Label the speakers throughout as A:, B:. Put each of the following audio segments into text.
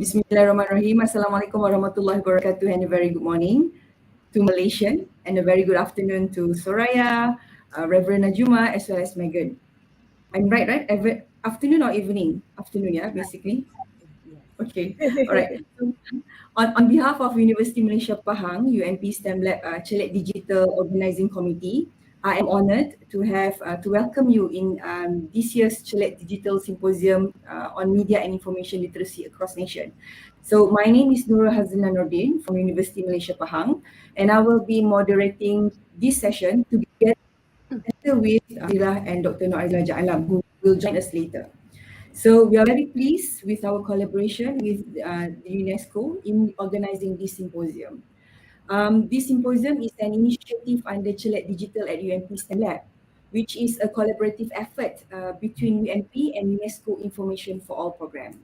A: Bismillahirrahmanirrahim. Assalamualaikum warahmatullahi wabarakatuh and a very good morning to Malaysian and a very good afternoon to Soraya, Reverend Najuma as well as Megan. I'm right? Every afternoon or evening? Afternoon, yeah, basically. Okay, all right. So, on behalf of University Malaysia Pahang, UMP STEM Lab Celik Digital Organising Committee, I am honoured to have to welcome you in this year's Celik Digital Symposium on Media and Information Literacy across nation. So my name is Nurul Noordin from University Malaysia Pahang, and I will be moderating this session together with Hazlina and Dr. Noordin, who will join us later. So we are very pleased with our collaboration with the UNESCO in organising this symposium. This symposium is an initiative under Celik Digital at UMP STEM Lab, which is a collaborative effort between UMP and UNESCO Information for All program.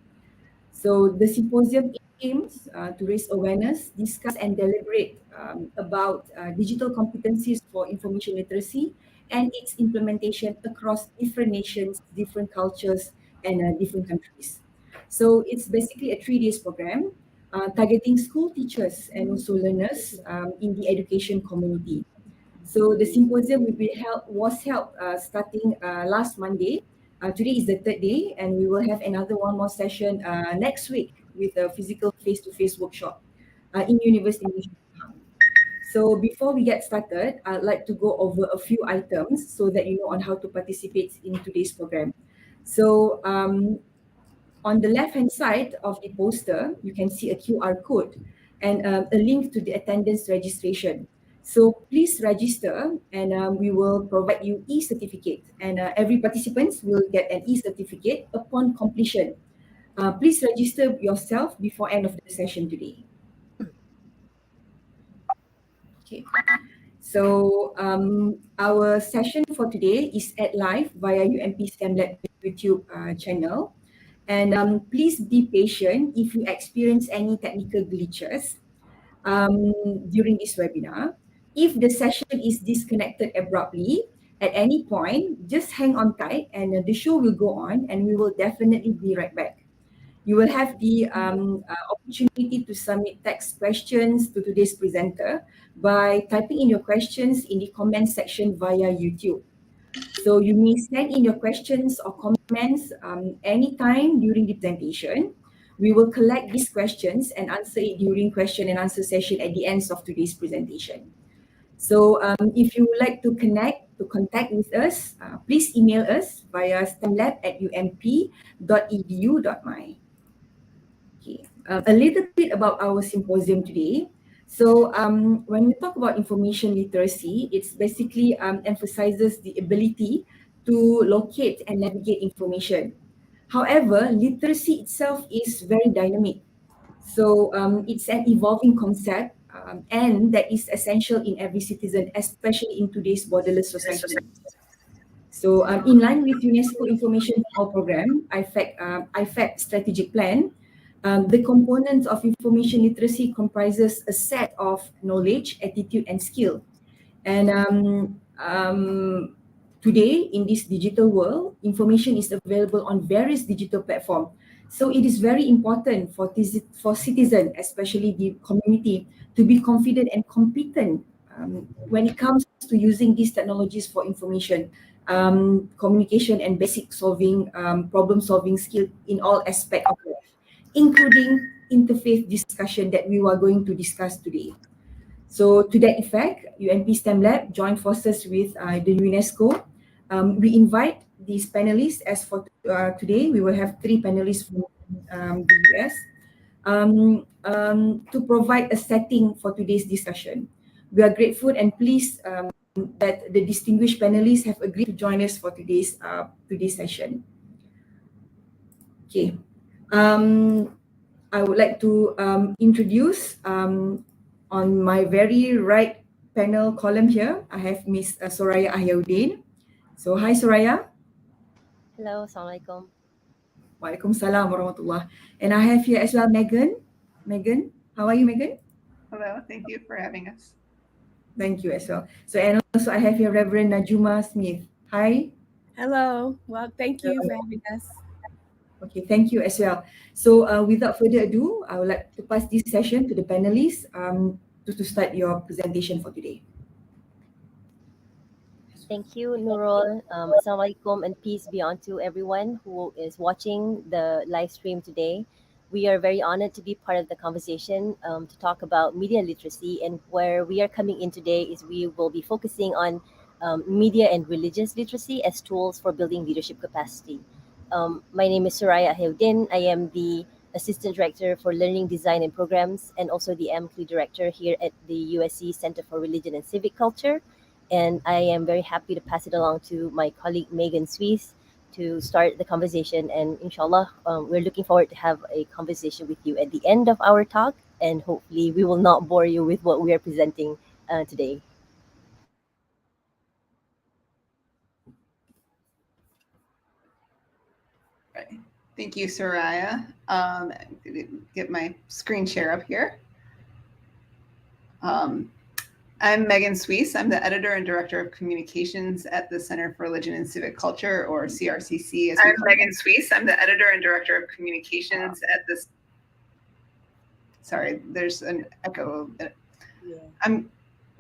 A: So the symposium aims to raise awareness, discuss and deliberate about digital competencies for information literacy and its implementation across different nations, different cultures and different countries. So it's basically a 3 days program targeting school teachers and also learners in the education community. So the symposium was held starting last Monday. Today is the 3rd day, and we will have one more session next week with a physical face-to-face workshop in University of Malaysia. So before we get started, I'd like to go over a few items so that you know on how to participate in today's program. So on the left-hand side of the poster, you can see a QR code and a link to the attendance registration. So please register and we will provide you e-certificate and every participant will get an e-certificate upon completion. Please register yourself before end of the session today. Okay. So our session for today is at live via UMP STEM Lab YouTube channel. And please be patient if you experience any technical glitches during this webinar. If the session is disconnected abruptly at any point, just hang on tight and the show will go on and we will definitely be right back. You will have the opportunity to submit text questions to today's presenter by typing in your questions in the comment section via YouTube. So you may send in your questions or comments anytime during the presentation. We will collect these questions and answer it during question and answer session at the end of today's presentation. So if you would like to contact with us, please email us via stemlab@ump.edu.my. Okay. A little bit about our symposium today. So when we talk about information literacy, it's basically emphasizes the ability to locate and navigate information. However, literacy itself is very dynamic. So it's an evolving concept and that is essential in every citizen, especially in today's borderless society. So in line with UNESCO Information for All program, IFAP strategic plan, the components of information literacy comprises a set of knowledge, attitude, and skill. And today, in this digital world, information is available on various digital platforms. So it is very important for citizens, especially the community, to be confident and competent when it comes to using these technologies for information, communication, and basic problem-solving skill in all aspects of life, including interfaith discussion that we are going to discuss today. So to that effect, UMP STEM Lab joined forces with the UNESCO. We invite these panelists, as for today, we will have 3 panelists from the US to provide a setting for today's discussion. We are grateful and pleased that the distinguished panelists have agreed to join us for today's session. Okay. I would like to introduce on my very right panel column here, I have Miss Soraya Ahyaudin. So hi Soraya.
B: Hello, Assalamualaikum.
A: Waalaikumsalam warahmatullah. And I have here as well Megan. Megan, how are you, Megan?
C: Hello, thank you for having us.
A: Thank you as well. So and also I have here Reverend Najuma Smith. Hi.
D: Hello. Well, thank you for having us.
A: Okay, thank you as well. So without further ado, I would like to pass this session to the panelists to start your presentation for today.
B: Thank you, Nurul. Assalamualaikum and peace be unto everyone who is watching the live stream today. We are very honored to be part of the conversation to talk about media literacy, and where we are coming in today is we will be focusing on media and religious literacy as tools for building leadership capacity. My name is Soraya Ahyaudin. I am the Assistant Director for Learning Design and Programs, and also the AMCLI Director here at the USC Center for Religion and Civic Culture. And I am very happy to pass it along to my colleague Megan Sweas to start the conversation. And inshallah, we're looking forward to have a conversation with you at the end of our talk. And hopefully we will not bore you with what we are presenting today.
C: Right. Thank you, Soraya. Get my screen share up here. I'm Megan Sweas. I'm the editor and director of communications at the Center for Religion and Civic Culture, or CRCC. I'm Megan Sweas. I'm the editor and director of communications at this. Sorry, there's an echo. Yeah. I'm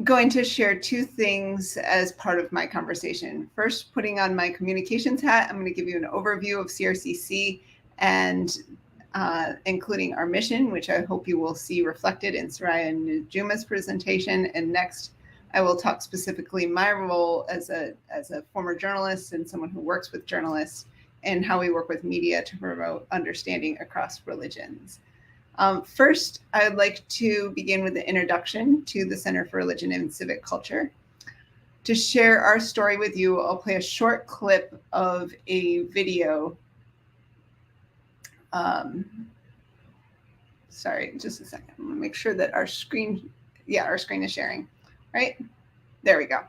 C: going to share two things as part of my conversation. First, putting on my communications hat, I'm going to give you an overview of CRCC and including our mission, which I hope you will see reflected in Soraya and Najuma's presentation. And next, I will talk specifically my role as a former journalist and someone who works with journalists, and how we work with media to promote understanding across religions. First, I would like to begin with the introduction to the Center for Religion and Civic Culture. To share our story with you, I'll play a short clip of a video. Sorry, just a second. I'm gonna make sure that our screen is sharing, right? There we go.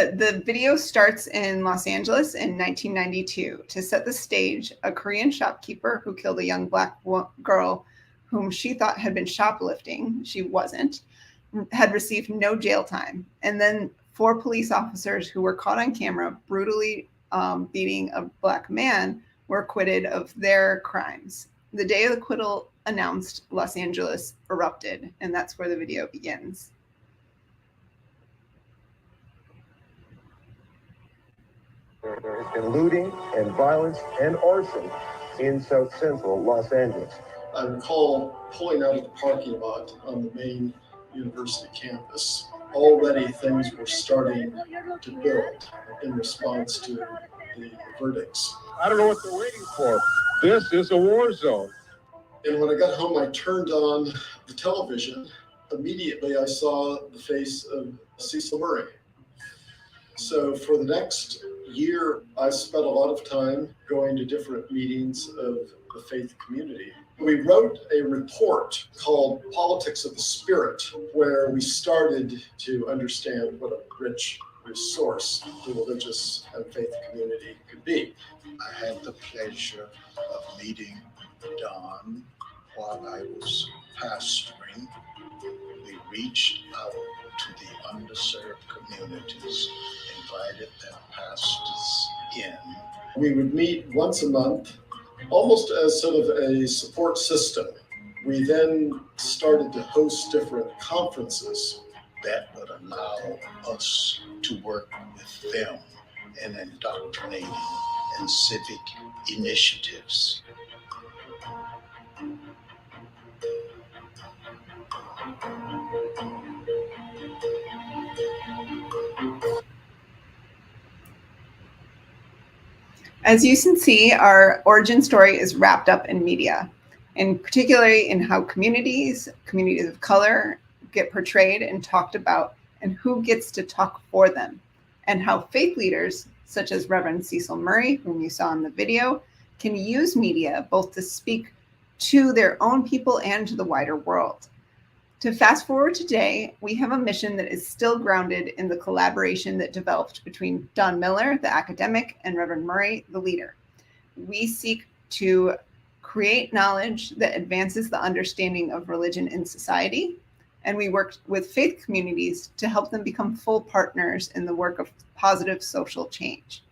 C: The video starts in Los Angeles in 1992. To set the stage, a Korean shopkeeper who killed a young black girl whom she thought had been shoplifting, she wasn't, had received no jail time. And then 4 police officers who were caught on camera brutally beating a black man were acquitted of their crimes. The day of acquittal announced, Los Angeles erupted, and that's where the video begins.
D: There has been looting and violence and arson in South Central Los Angeles.
E: I recall pulling out of the parking lot on the main university campus. Already things were starting to build in response to the verdicts.
D: I don't know what they're waiting for. This is a war zone.
E: And when I got home, I turned on the television. Immediately, I saw the face of Cecil Murray. So for the next year, I spent a lot of time going to different meetings of the faith community. We wrote a report called Politics of the Spirit, where we started to understand what a rich resource the religious and faith community could be.
F: I had the pleasure of meeting Don while I was pastoring. We reached out to the underserved communities, invited their pastors in.
E: We would meet once a month, almost as sort of a support system. We then started to host different conferences
F: that would allow us to work with them in indoctrinating and civic initiatives.
C: As you can see, our origin story is wrapped up in media, and particularly in how communities of color get portrayed and talked about, and who gets to talk for them, and how faith leaders, such as Reverend Cecil Murray, whom you saw in the video, can use media both to speak to their own people and to the wider world. To fast forward today, we have a mission that is still grounded in the collaboration that developed between Don Miller, the academic, and Reverend Murray, the leader. We seek to create knowledge that advances the understanding of religion in society, and we work with faith communities to help them become full partners in the work of positive social change.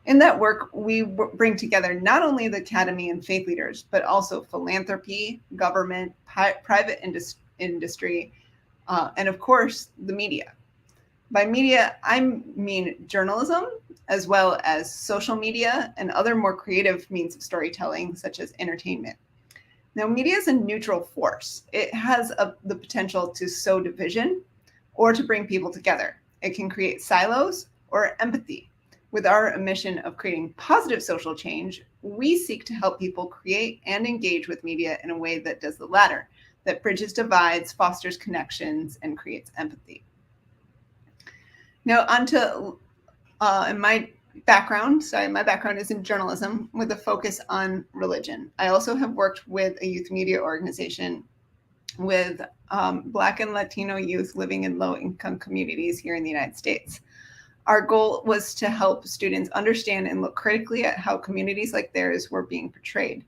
C: In that work, we bring together not only the academy and faith leaders, but also philanthropy, government, private industry, and of course, the media. By media, I mean journalism, as well as social media and other more creative means of storytelling, such as entertainment. Now, media is a neutral force. It has the potential to sow division or to bring people together. It can create silos or empathy. With our mission of creating positive social change, we seek to help people create and engage with media in a way that does the latter, that bridges divides, fosters connections, and creates empathy. Now, onto my background. My background is in journalism with a focus on religion. I also have worked with a youth media organization with Black and Latino youth living in low-income communities here in the United States. Our goal was to help students understand and look critically at how communities like theirs were being portrayed.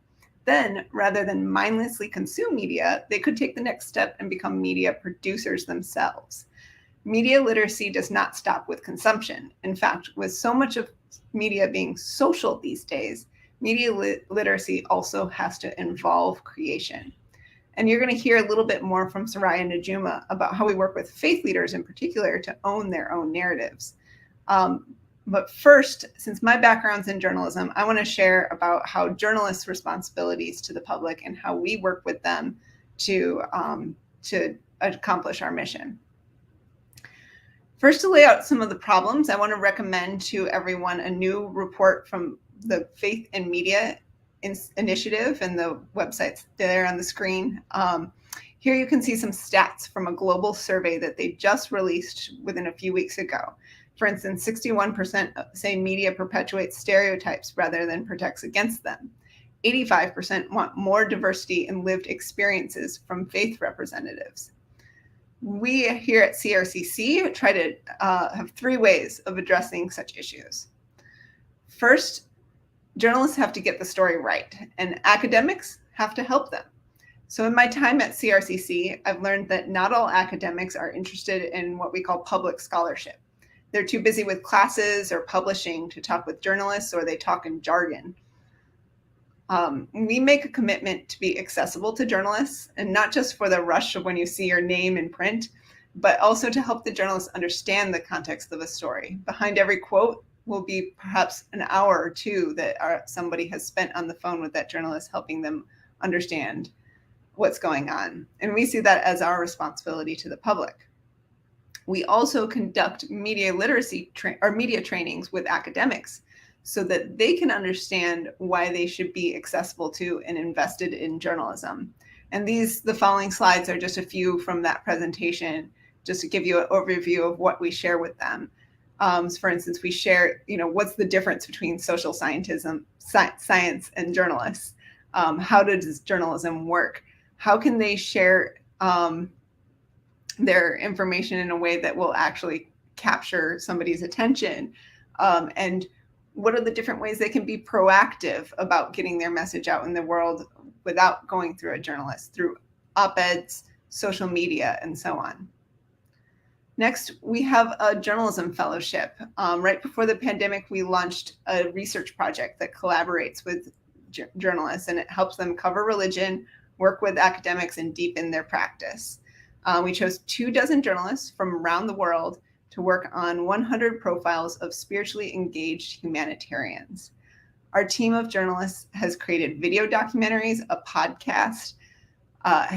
C: Then, rather than mindlessly consume media, they could take the next step and become media producers themselves. Media literacy does not stop with consumption. In fact, with so much of media being social these days, media literacy also has to involve creation. And you're going to hear a little bit more from Soraya and Najuma about how we work with faith leaders in particular to own their own narratives. But first, since my background's in journalism, I want to share about how journalists' responsibilities to the public and how we work with them to accomplish our mission. First, to lay out some of the problems, I want to recommend to everyone a new report from the Faith and Media Initiative, and the website's there on the screen. Here you can see some stats from a global survey that they just released within a few weeks ago. For instance, 61% say media perpetuates stereotypes rather than protects against them. 85% want more diversity in lived experiences from faith representatives. We here at CRCC try to have 3 ways of addressing such issues. First, journalists have to get the story right, and academics have to help them. So in my time at CRCC, I've learned that not all academics are interested in what we call public scholarship. They're too busy with classes or publishing to talk with journalists, or they talk in jargon. We make a commitment to be accessible to journalists, and not just for the rush of when you see your name in print, but also to help the journalists understand the context of a story. Behind every quote will be perhaps an hour or 2 that somebody has spent on the phone with that journalist, helping them understand what's going on. And we see that as our responsibility to the public. We also conduct media literacy or media trainings with academics so that they can understand why they should be accessible to and invested in journalism. And the following slides are just a few from that presentation, just to give you an overview of what we share with them. For instance, we share, what's the difference between social science and journalists? How does journalism work? How can they share their information in a way that will actually capture somebody's attention? And what are the different ways they can be proactive about getting their message out in the world without going through a journalist, through op-eds, social media, and so on. Next, we have a journalism fellowship. Right before the pandemic, we launched a research project that collaborates with journalists, and it helps them cover religion, work with academics, and deepen their practice. We chose 24 journalists from around the world to work on 100 profiles of spiritually engaged humanitarians. Our team of journalists has created video documentaries, a podcast.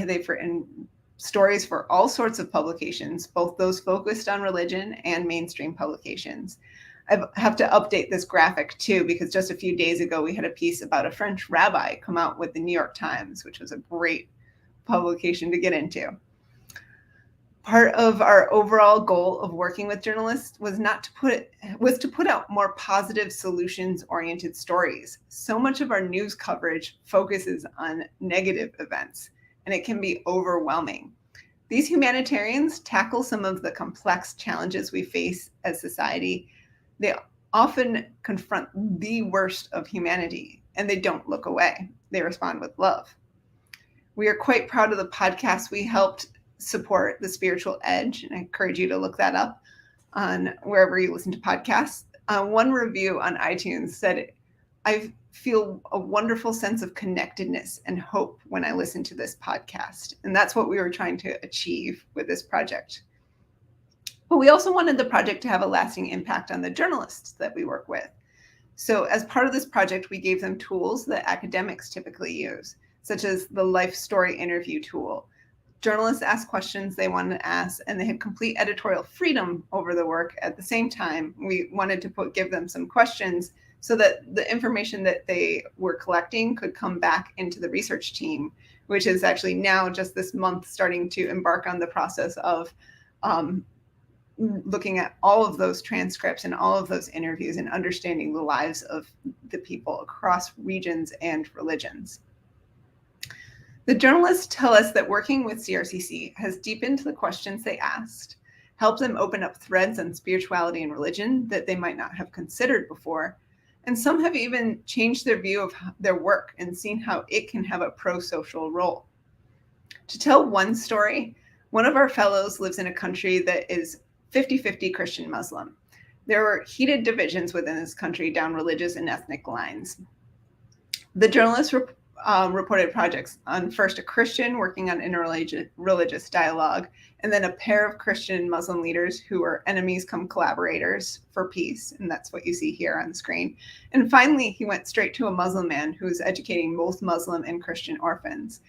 C: They've written stories for all sorts of publications, both those focused on religion and mainstream publications. I have to update this graphic too, because just a few days ago, we had a piece about a French rabbi come out with the New York Times, which was a great publication to get into. Part of our overall goal of working with journalists was to put out more positive, solutions-oriented stories. So much of our news coverage focuses on negative events, and it can be overwhelming. These humanitarians tackle some of the complex challenges we face as society. They often confront the worst of humanity, and they don't look away. They respond with love. We are quite proud of the podcast we helped support, The Spiritual Edge, and I encourage you to look that up on wherever you listen to podcasts. One review on iTunes said, I feel a wonderful sense of connectedness and hope when I listen to this podcast. And that's what we were trying to achieve with this project. But we also wanted the project to have a lasting impact on the journalists that we work with. So as part of this project, we gave them tools that academics typically use, such as the life story interview tool. Journalists asked questions they wanted to ask, and they had complete editorial freedom over the work. At the same time, we wanted to give them some questions so that the information that they were collecting could come back into the research team, which is actually now just this month starting to embark on the process of looking at all of those transcripts and all of those interviews and understanding the lives of the people across regions and religions. The journalists tell us that working with CRCC has deepened the questions they asked, helped them open up threads on spirituality and religion that they might not have considered before, and some have even changed their view of their work and seen how it can have a pro-social role. To tell one story, one of our fellows lives in a country that is 50-50 Christian Muslim. There were heated divisions within this country down religious and ethnic lines. The journalists reported projects on first a Christian working on interreligious dialogue, and then a pair of Christian and Muslim leaders who were enemies come collaborators for peace. And that's what you see here on the screen. And finally, he went straight to a Muslim man who was educating both Muslim and Christian orphans.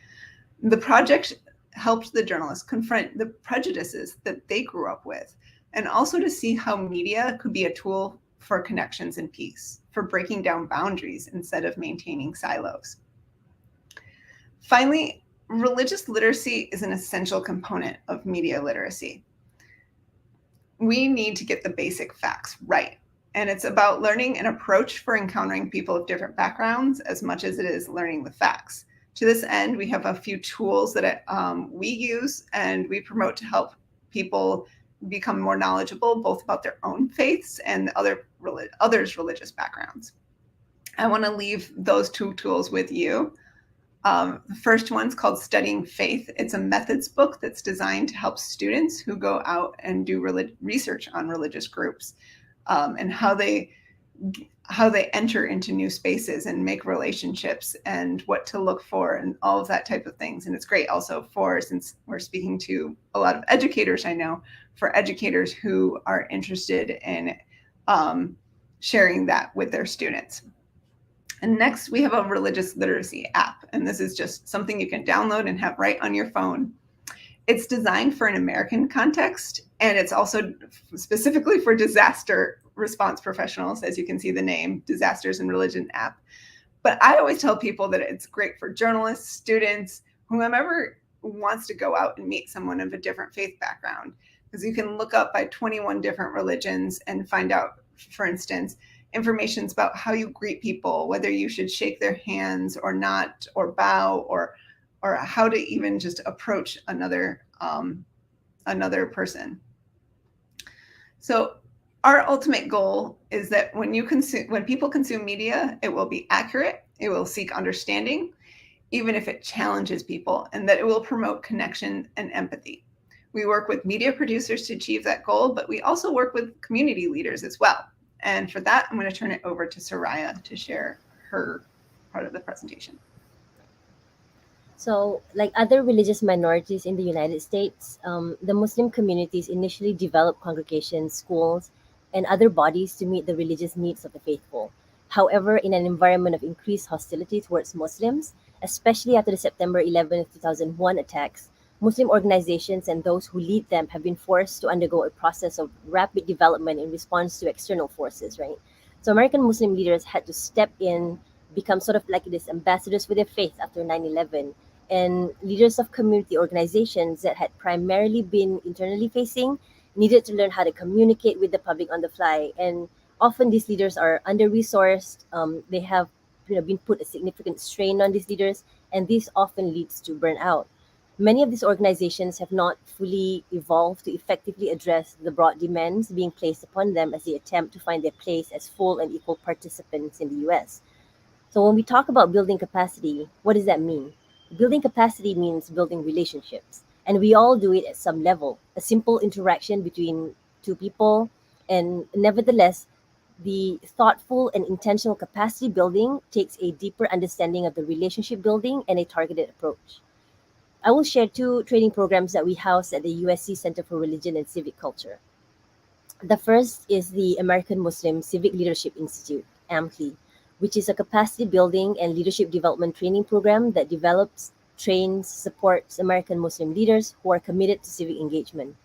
C: The project helped the journalists confront the prejudices that they grew up with, and also to see how media could be a tool for connections and peace, for breaking down boundaries instead of maintaining silos. Finally, religious literacy is an essential component of media literacy. We need to get the basic facts right, and it's about learning an approach for encountering people of different backgrounds as much as it is learning the facts. To this end, we have a few tools that we use and we promote to help people become more knowledgeable, both about their own faiths and others' religious backgrounds. I want to leave those two tools with you. The first one's called Studying Faith. It's a methods book that's designed to help students who go out and do research on religious groups and how they enter into new spaces and make relationships and what to look for and all of that type of things. And it's great also for, since we're speaking to a lot of educators, I know, for educators who are interested in sharing that with their students. And next, we have a religious literacy app. And this is just something you can download and have right on your phone. It's designed for an American context, and it's also specifically for disaster response professionals, as you can see the name, Disasters in Religion app. But I always tell people that it's great for journalists, students, whomever wants to go out and meet someone of a different faith background, because you can look up by 21 different religions and find out, for instance, information about how you greet people, whether you should shake their hands or not, or bow, or how to even just approach another person. So our ultimate goal is that when people consume media, it will be accurate, it will seek understanding, even if it challenges people, and that it will promote connection and empathy. We work with media producers to achieve that goal, but we also work with community leaders as well. And for that, I'm going to turn it over to Soraya to share her part of the presentation.
B: So, like other religious minorities in the United States, the Muslim communities initially developed congregations, schools, and other bodies to meet the religious needs of the faithful. However, in an environment of increased hostility towards Muslims, especially after the September 11, 2001 attacks, Muslim organizations and those who lead them have been forced to undergo a process of rapid development in response to external forces, right? So American Muslim leaders had to step in, become sort of like these ambassadors for their faith after 9/11, and leaders of community organizations that had primarily been internally facing needed to learn how to communicate with the public on the fly. And often these leaders are under-resourced. They have been put a significant strain on these leaders, and this often leads to burnout. Many of these organizations have not fully evolved to effectively address the broad demands being placed upon them as they attempt to find their place as full and equal participants in the US. So when we talk about building capacity, what does that mean? Building capacity means building relationships, and we all do it at some level. A simple interaction between two people, and nevertheless, The thoughtful and intentional capacity building takes a deeper understanding of the relationship building and a targeted approach. I will share 2 training programs that we house at the USC Center for Religion and Civic Culture. The first is the American Muslim Civic Leadership Institute, AMCLI, which is a capacity building and leadership development training program that develops, trains, supports American Muslim leaders who are committed to civic engagement.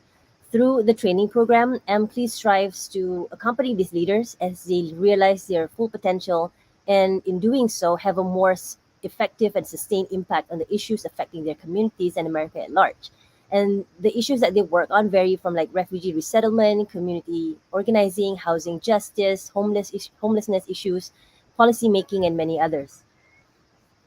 B: Through the training program, AMCLI strives to accompany these leaders as they realize their full potential and, in doing so, have a more effective and sustained impact on the issues affecting their communities and America at large. And the issues that they work on vary from like refugee resettlement, community organizing, housing justice, homelessness issues, policy making, and many others.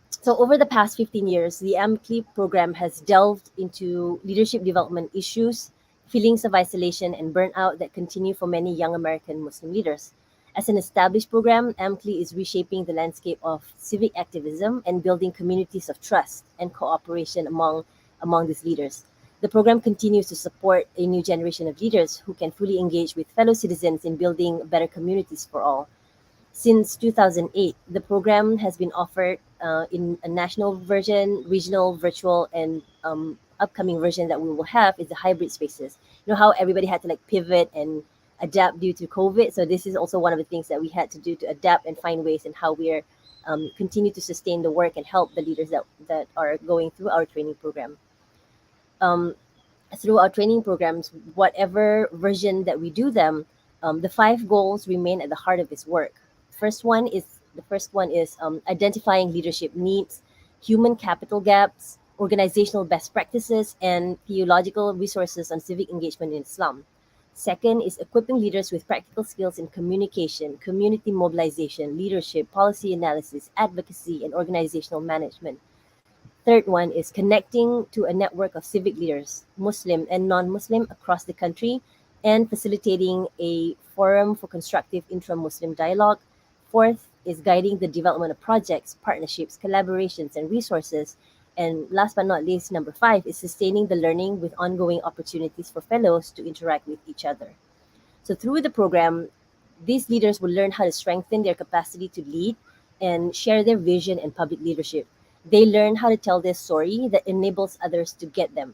B: So over the past 15 years, the AMCLI program has delved into leadership development issues, feelings of isolation and burnout that continue for many young American Muslim leaders. As an established program, AMCLI is reshaping the landscape of civic activism and building communities of trust and cooperation among these leaders. The program continues to support a new generation of leaders who can fully engage with fellow citizens in building better communities for all. Since 2008, the program has been offered in a national version, regional, virtual, and upcoming version that we will have is the hybrid spaces. You know how everybody had to like pivot and adapt due to COVID. So this is also one of the things that we had to do to adapt and find ways and how we're continue to sustain the work and help the leaders that are going through our training program. Um, Through our training programs, whatever version that we do them, the 5 goals remain at the heart of this work. The first one is identifying leadership needs, human capital gaps, organizational best practices, and theological resources on civic engagement in Islam. Second is equipping leaders with practical skills in communication, community mobilization, leadership, policy analysis, advocacy, and organizational management. Third one is connecting to a network of civic leaders, Muslim and non-Muslim, across the country and facilitating a forum for constructive intra-Muslim dialogue. Fourth is guiding the development of projects, partnerships, collaborations, and resources. And last but not least, number 5 is sustaining the learning with ongoing opportunities for fellows to interact with each other. So through the program, these leaders will learn how to strengthen their capacity to lead and share their vision and public leadership. They learn how to tell their story that enables others to get them,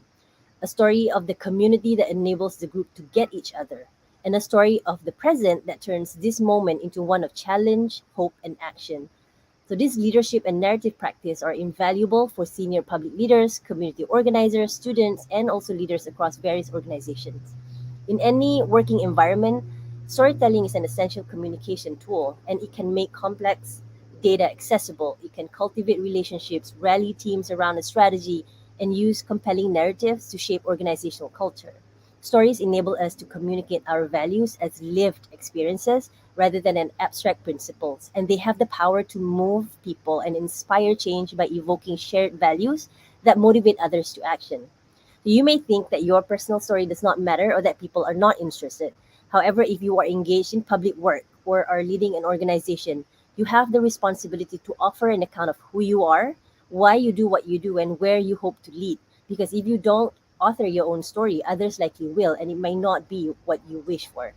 B: a story of the community that enables the group to get each other, and a story of the present that turns this moment into one of challenge, hope, and action. So this leadership and narrative practice are invaluable for senior public leaders, community organizers, students, and also leaders across various organizations. In any working environment, storytelling is an essential communication tool, and it can make complex data accessible. It can cultivate relationships, rally teams around a strategy, and use compelling narratives to shape organizational culture. Stories enable us to communicate our values as lived experiences rather than an abstract principles, and they have the power to move people and inspire change by evoking shared values that motivate others to action. You may think that your personal story does not matter or that people are not interested. However, if you are engaged in public work or are leading an organization, you have the responsibility to offer an account of who you are, why you do what you do, and where you hope to lead. Because if you don't author your own story, others likely will, and it may not be what you wish for.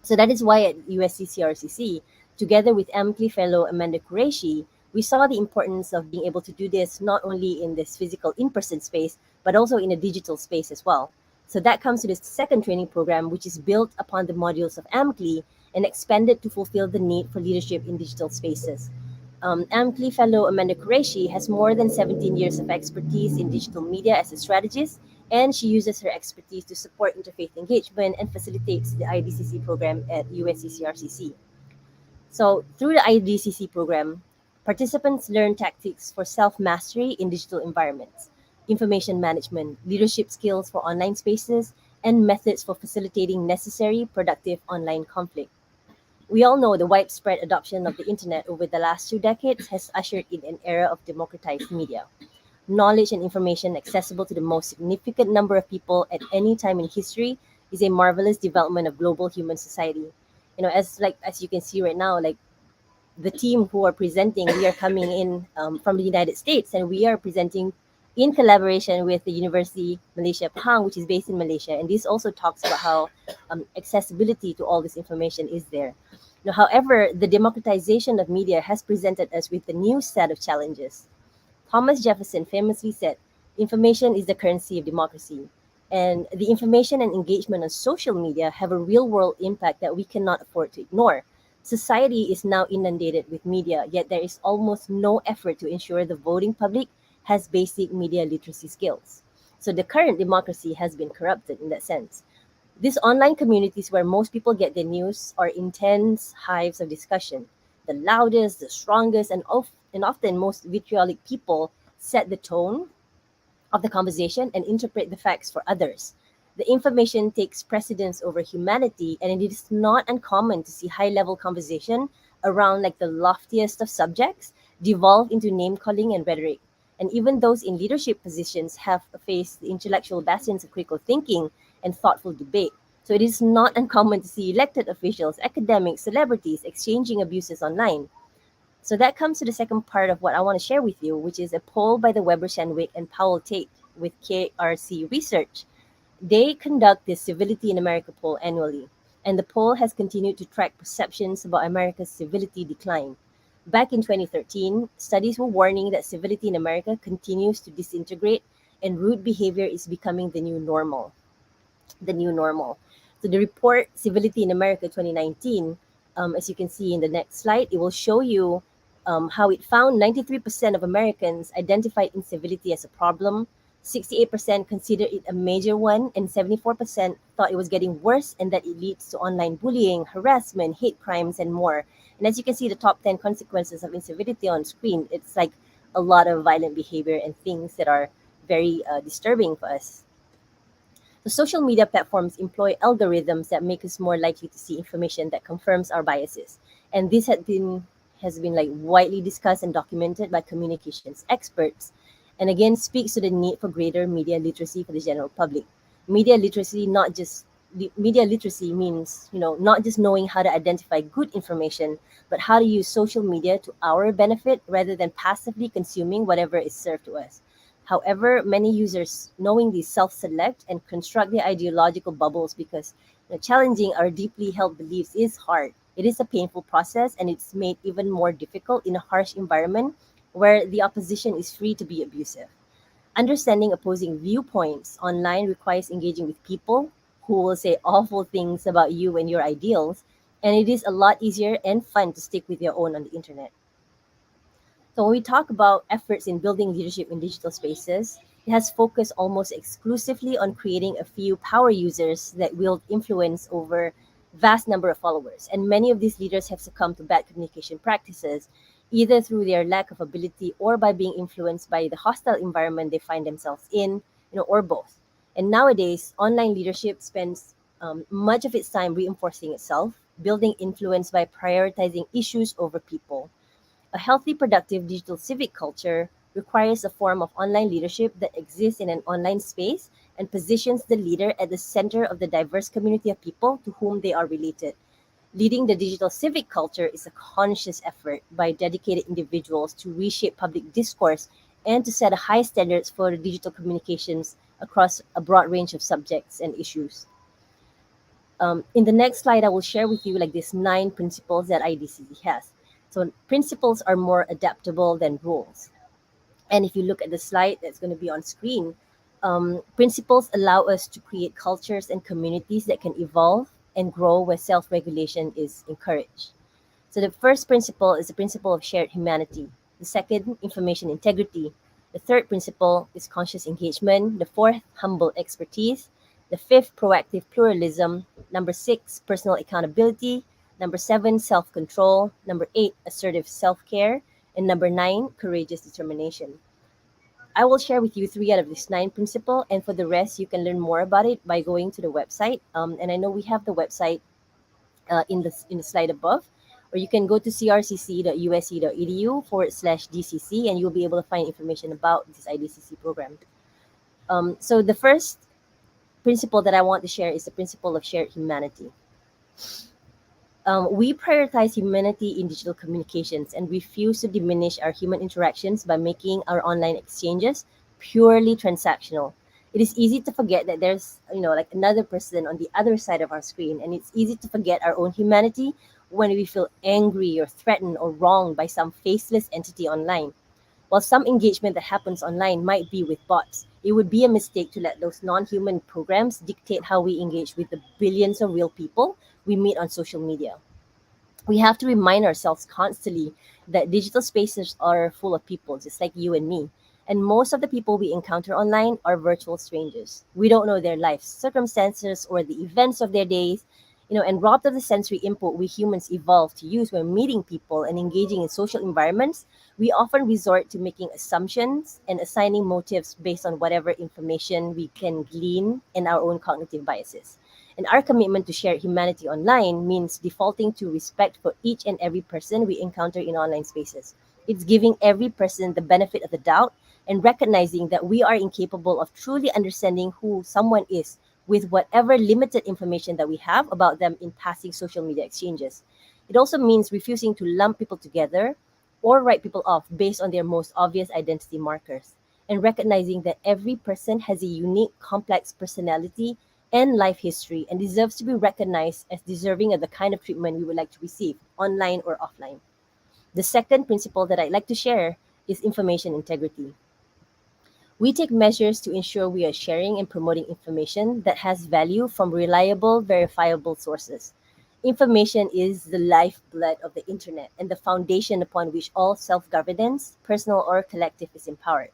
B: So that is why at USC CRCC, together with AMCLI fellow Amanda Qureshi, we saw the importance of being able to do this not only in this physical in-person space, but also in a digital space as well. So that comes to this second training program, which is built upon the modules of AMCLI and expanded to fulfill the need for leadership in digital spaces. AMCLI fellow Amanda Qureshi has more than 17 years of expertise in digital media as a strategist, and she uses her expertise to support interfaith engagement and facilitates the IDCC program at USC CRCC. So through the IDCC program, participants learn tactics for self-mastery in digital environments, information management, leadership skills for online spaces, and methods for facilitating necessary, productive online conflict. We all know the widespread adoption of the internet over the last 2 decades has ushered in an era of democratized media. Knowledge and information accessible to the most significant number of people at any time in history is a marvelous development of global human society. As you can see right now, like the team who are presenting, we are coming in from the United States, and we are presenting in collaboration with the University Malaysia Pahang, which is based in Malaysia. And this also talks about how accessibility to all this information is there. However, the democratization of media has presented us with a new set of challenges. Thomas Jefferson famously said, "Information is the currency of democracy." And the information and engagement on social media have a real world impact that we cannot afford to ignore. Society is now inundated with media, yet there is almost no effort to ensure the voting public has basic media literacy skills. So the current democracy has been corrupted in that sense. These online communities where most people get their news are intense hives of discussion. The loudest, the strongest, and often most vitriolic people set the tone of the conversation and interpret the facts for others. The information takes precedence over humanity, and it is not uncommon to see high level conversation around like the loftiest of subjects devolve into name calling and rhetoric. And even those in leadership positions have faced the intellectual bastions of critical thinking and thoughtful debate. So it is not uncommon to see elected officials, academics, celebrities exchanging abuses online. So that comes to the second part of what I want to share with you, which is a poll by the Weber Shandwick and Powell Tate with KRC Research. They conduct this Civility in America poll annually, and the poll has continued to track perceptions about America's civility decline. Back in 2013, studies were warning that civility in America continues to disintegrate and rude behavior is becoming the new normal. The new normal. So the report Civility in America 2019, as you can see in the next slide, it will show you how it found 93% of Americans identified incivility as a problem, 68% considered it a major one, and 74% thought it was getting worse and that it leads to online bullying, harassment, hate crimes, and more. And as you can see, the top 10 consequences of incivility on screen, it's like a lot of violent behavior and things that are very disturbing for us. The social media platforms employ algorithms that make us more likely to see information that confirms our biases. And this has been like widely discussed and documented by communications experts. And again, speaks to the need for greater media literacy for the general public. Media literacy not just Media literacy means, not just knowing how to identify good information, but how to use social media to our benefit rather than passively consuming whatever is served to us. However, many users knowingly self-select and construct their ideological bubbles because challenging our deeply held beliefs is hard. It is a painful process, and it's made even more difficult in a harsh environment where the opposition is free to be abusive. Understanding opposing viewpoints online requires engaging with people who will say awful things about you and your ideals, and it is a lot easier and fun to stick with your own on the internet. So when we talk about efforts in building leadership in digital spaces, it has focused almost exclusively on creating a few power users that wield influence over vast number of followers. And many of these leaders have succumbed to bad communication practices, either through their lack of ability or by being influenced by the hostile environment they find themselves in, or both. And nowadays, online leadership spends much of its time reinforcing itself, building influence by prioritizing issues over people. A healthy, productive digital civic culture requires a form of online leadership that exists in an online space and positions the leader at the center of the diverse community of people to whom they are related. Leading the digital civic culture is a conscious effort by dedicated individuals to reshape public discourse and to set a high standards for digital communications across a broad range of subjects and issues. In the next slide, I will share with you like these 9 principles that IDCC has. So principles are more adaptable than rules. And if you look at the slide that's going to be on screen, principles allow us to create cultures and communities that can evolve and grow where self-regulation is encouraged. So the first principle is the principle of shared humanity. The second, information integrity. The third principle is conscious engagement. The fourth, humble expertise. The fifth, proactive pluralism. Number 6, personal accountability. Number 7, self-control. Number 8, assertive self-care. And number 9, courageous determination. I will share with you 3 out of these 9 principles, and for the rest, you can learn more about it by going to the website. And I know we have the website in the slide above, or you can go to crcc.usc.edu/DCC, and you'll be able to find information about this IDCC program. So the first principle that I want to share is the principle of shared humanity. We prioritize humanity in digital communications and refuse to diminish our human interactions by making our online exchanges purely transactional. It is easy to forget that there's, like another person on the other side of our screen, and it's easy to forget our own humanity when we feel angry or threatened or wronged by some faceless entity online. While some engagement that happens online might be with bots, it would be a mistake to let those non-human programs dictate how we engage with the billions of real people we meet on social media. We have to remind ourselves constantly that digital spaces are full of people, just like you and me. And most of the people we encounter online are virtual strangers. We don't know their life circumstances or the events of their days, and robbed of the sensory input we humans evolved to use when meeting people and engaging in social environments, we often resort to making assumptions and assigning motives based on whatever information we can glean in our own cognitive biases. And our commitment to share humanity online means defaulting to respect for each and every person we encounter in online spaces. It's giving every person the benefit of the doubt and recognizing that we are incapable of truly understanding who someone is with whatever limited information that we have about them in passing social media exchanges. It also means refusing to lump people together or write people off based on their most obvious identity markers, and recognizing that every person has a unique, complex personality and life history and deserves to be recognized as deserving of the kind of treatment we would like to receive, online or offline. The second principle that I'd like to share is information integrity. We take measures to ensure we are sharing and promoting information that has value from reliable, verifiable sources. Information is the lifeblood of the internet and the foundation upon which all self governance, personal or collective, is empowered.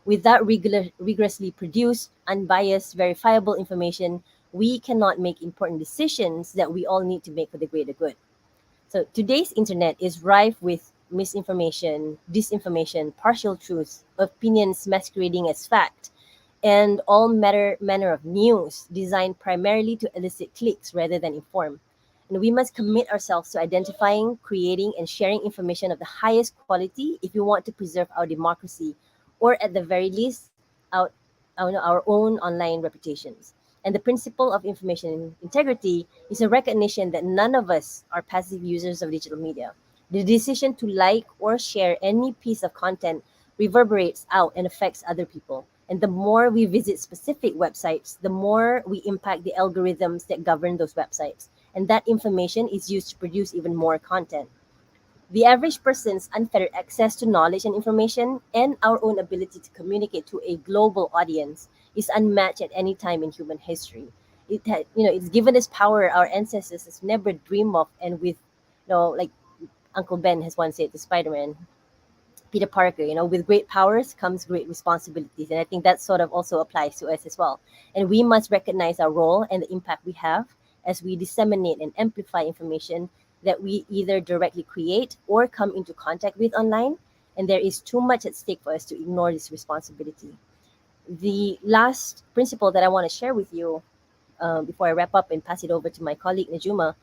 B: Without rigorously produced, unbiased, verifiable information, we cannot make important decisions that we all need to make for the greater good. So today's internet is rife with misinformation, disinformation, partial truths, opinions masquerading as fact, and all manner of news designed primarily to elicit clicks rather than inform. And we must commit ourselves to identifying, creating, and sharing information of the highest quality if we want to preserve our democracy, or at the very least, out, our own online reputations. And the principle of information integrity is a recognition that none of us are passive users of digital media. The decision to like or share any piece of content reverberates out and affects other people. And the more we visit specific websites, the more we impact the algorithms that govern those websites. And that information is used to produce even more content. The average person's unfettered access to knowledge and information and our own ability to communicate to a global audience is unmatched at any time in human history. It's given us power our ancestors has never dreamed of, and with, like Uncle Ben has once said to Spider-Man, Peter Parker, with great powers comes great responsibilities. And I think that sort of also applies to us as well. And we must recognize our role and the impact we have as we disseminate and amplify information that we either directly create or come into contact with online. And there is too much at stake for us to ignore this responsibility. The last principle that I want to share with you before I wrap up and pass it over to my colleague Najuma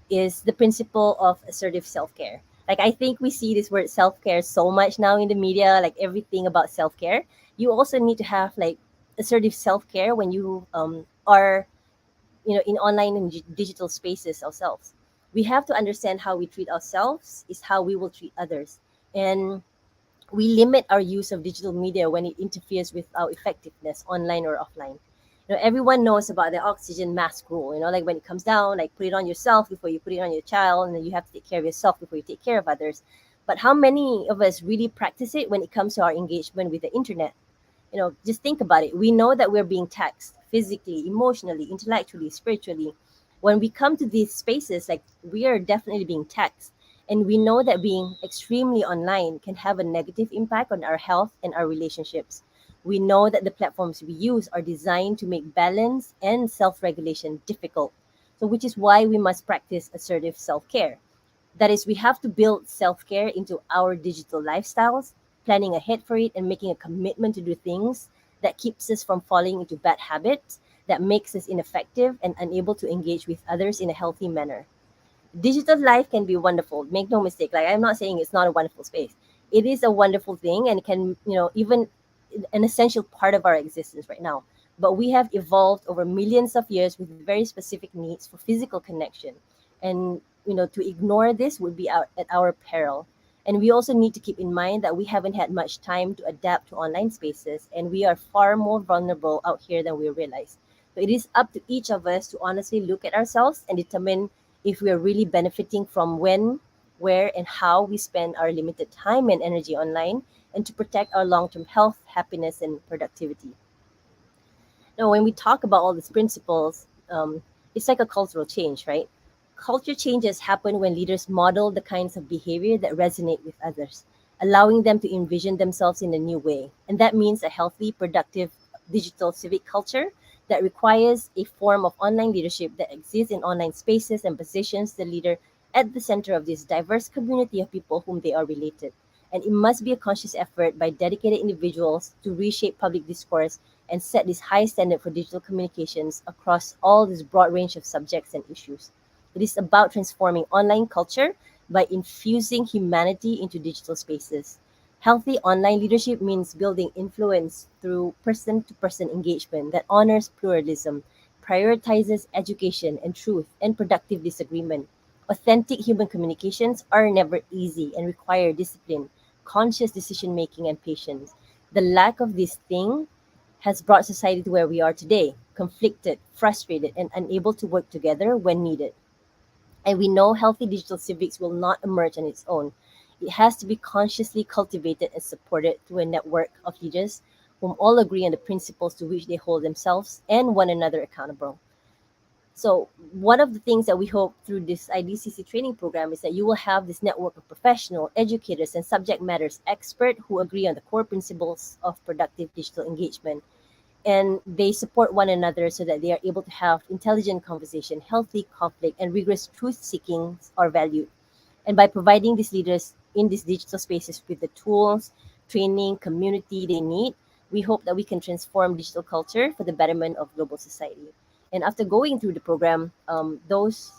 B: is the principle of assertive self-care. Like, I think we see this word self-care so much now in the media, like everything about self-care. You also need to have like assertive self-care when you are, in online and digital spaces ourselves. We have to understand how we treat ourselves is how we will treat others. And we limit our use of digital media when it interferes with our effectiveness, online or offline. Everyone knows about the oxygen mask rule. Like when it comes down, like put it on yourself before you put it on your child, and then you have to take care of yourself before you take care of others. But how many of us really practice it when it comes to our engagement with the internet? Just think about it. We know that we're being taxed physically, emotionally, intellectually, spiritually. When we come to these spaces, like, we are definitely being taxed. And we know that being extremely online can have a negative impact on our health and our relationships. We know that the platforms we use are designed to make balance and self-regulation difficult. So, which is why we must practice assertive self-care. That is, we have to build self-care into our digital lifestyles, planning ahead for it and making a commitment to do things that keeps us from falling into bad habits, that makes us ineffective and unable to engage with others in a healthy manner. Digital life can be wonderful. Make no mistake. Like, I'm not saying it's not a wonderful space. It is a wonderful thing and can, even an essential part of our existence right now. But we have evolved over millions of years with very specific needs for physical connection. And, to ignore this would be at our peril. And we also need to keep in mind that we haven't had much time to adapt to online spaces, and we are far more vulnerable out here than we realize. So it is up to each of us to honestly look at ourselves and determine if we are really benefiting from when, where, and how we spend our limited time and energy online, and to protect our long-term health, happiness, and productivity. Now, when we talk about all these principles, it's like a cultural change, right? Culture changes happen when leaders model the kinds of behavior that resonate with others, allowing them to envision themselves in a new way. And that means a healthy, productive digital civic culture that requires a form of online leadership that exists in online spaces and positions the leader at the center of this diverse community of people whom they are related. And it must be a conscious effort by dedicated individuals to reshape public discourse and set this high standard for digital communications across all this broad range of subjects and issues. It is about transforming online culture by infusing humanity into digital spaces. Healthy online leadership means building influence through person to person engagement that honors pluralism, prioritizes education and truth, and productive disagreement. Authentic human communications are never easy and require discipline, conscious decision making, and patience. The lack of this thing has brought society to where we are today, conflicted, frustrated, and unable to work together when needed. And we know healthy digital civics will not emerge on its own. It has to be consciously cultivated and supported through a network of leaders whom all agree on the principles to which they hold themselves and one another accountable. So, one of the things that we hope through this IDCC training program is that you will have this network of professional educators and subject matters expert who agree on the core principles of productive digital engagement, and they support one another so that they are able to have intelligent conversation, healthy conflict, and rigorous truth seeking are valued. And by providing these leaders in these digital spaces with the tools, training, community they need, we hope that we can transform digital culture for the betterment of global society. And after going through the program, those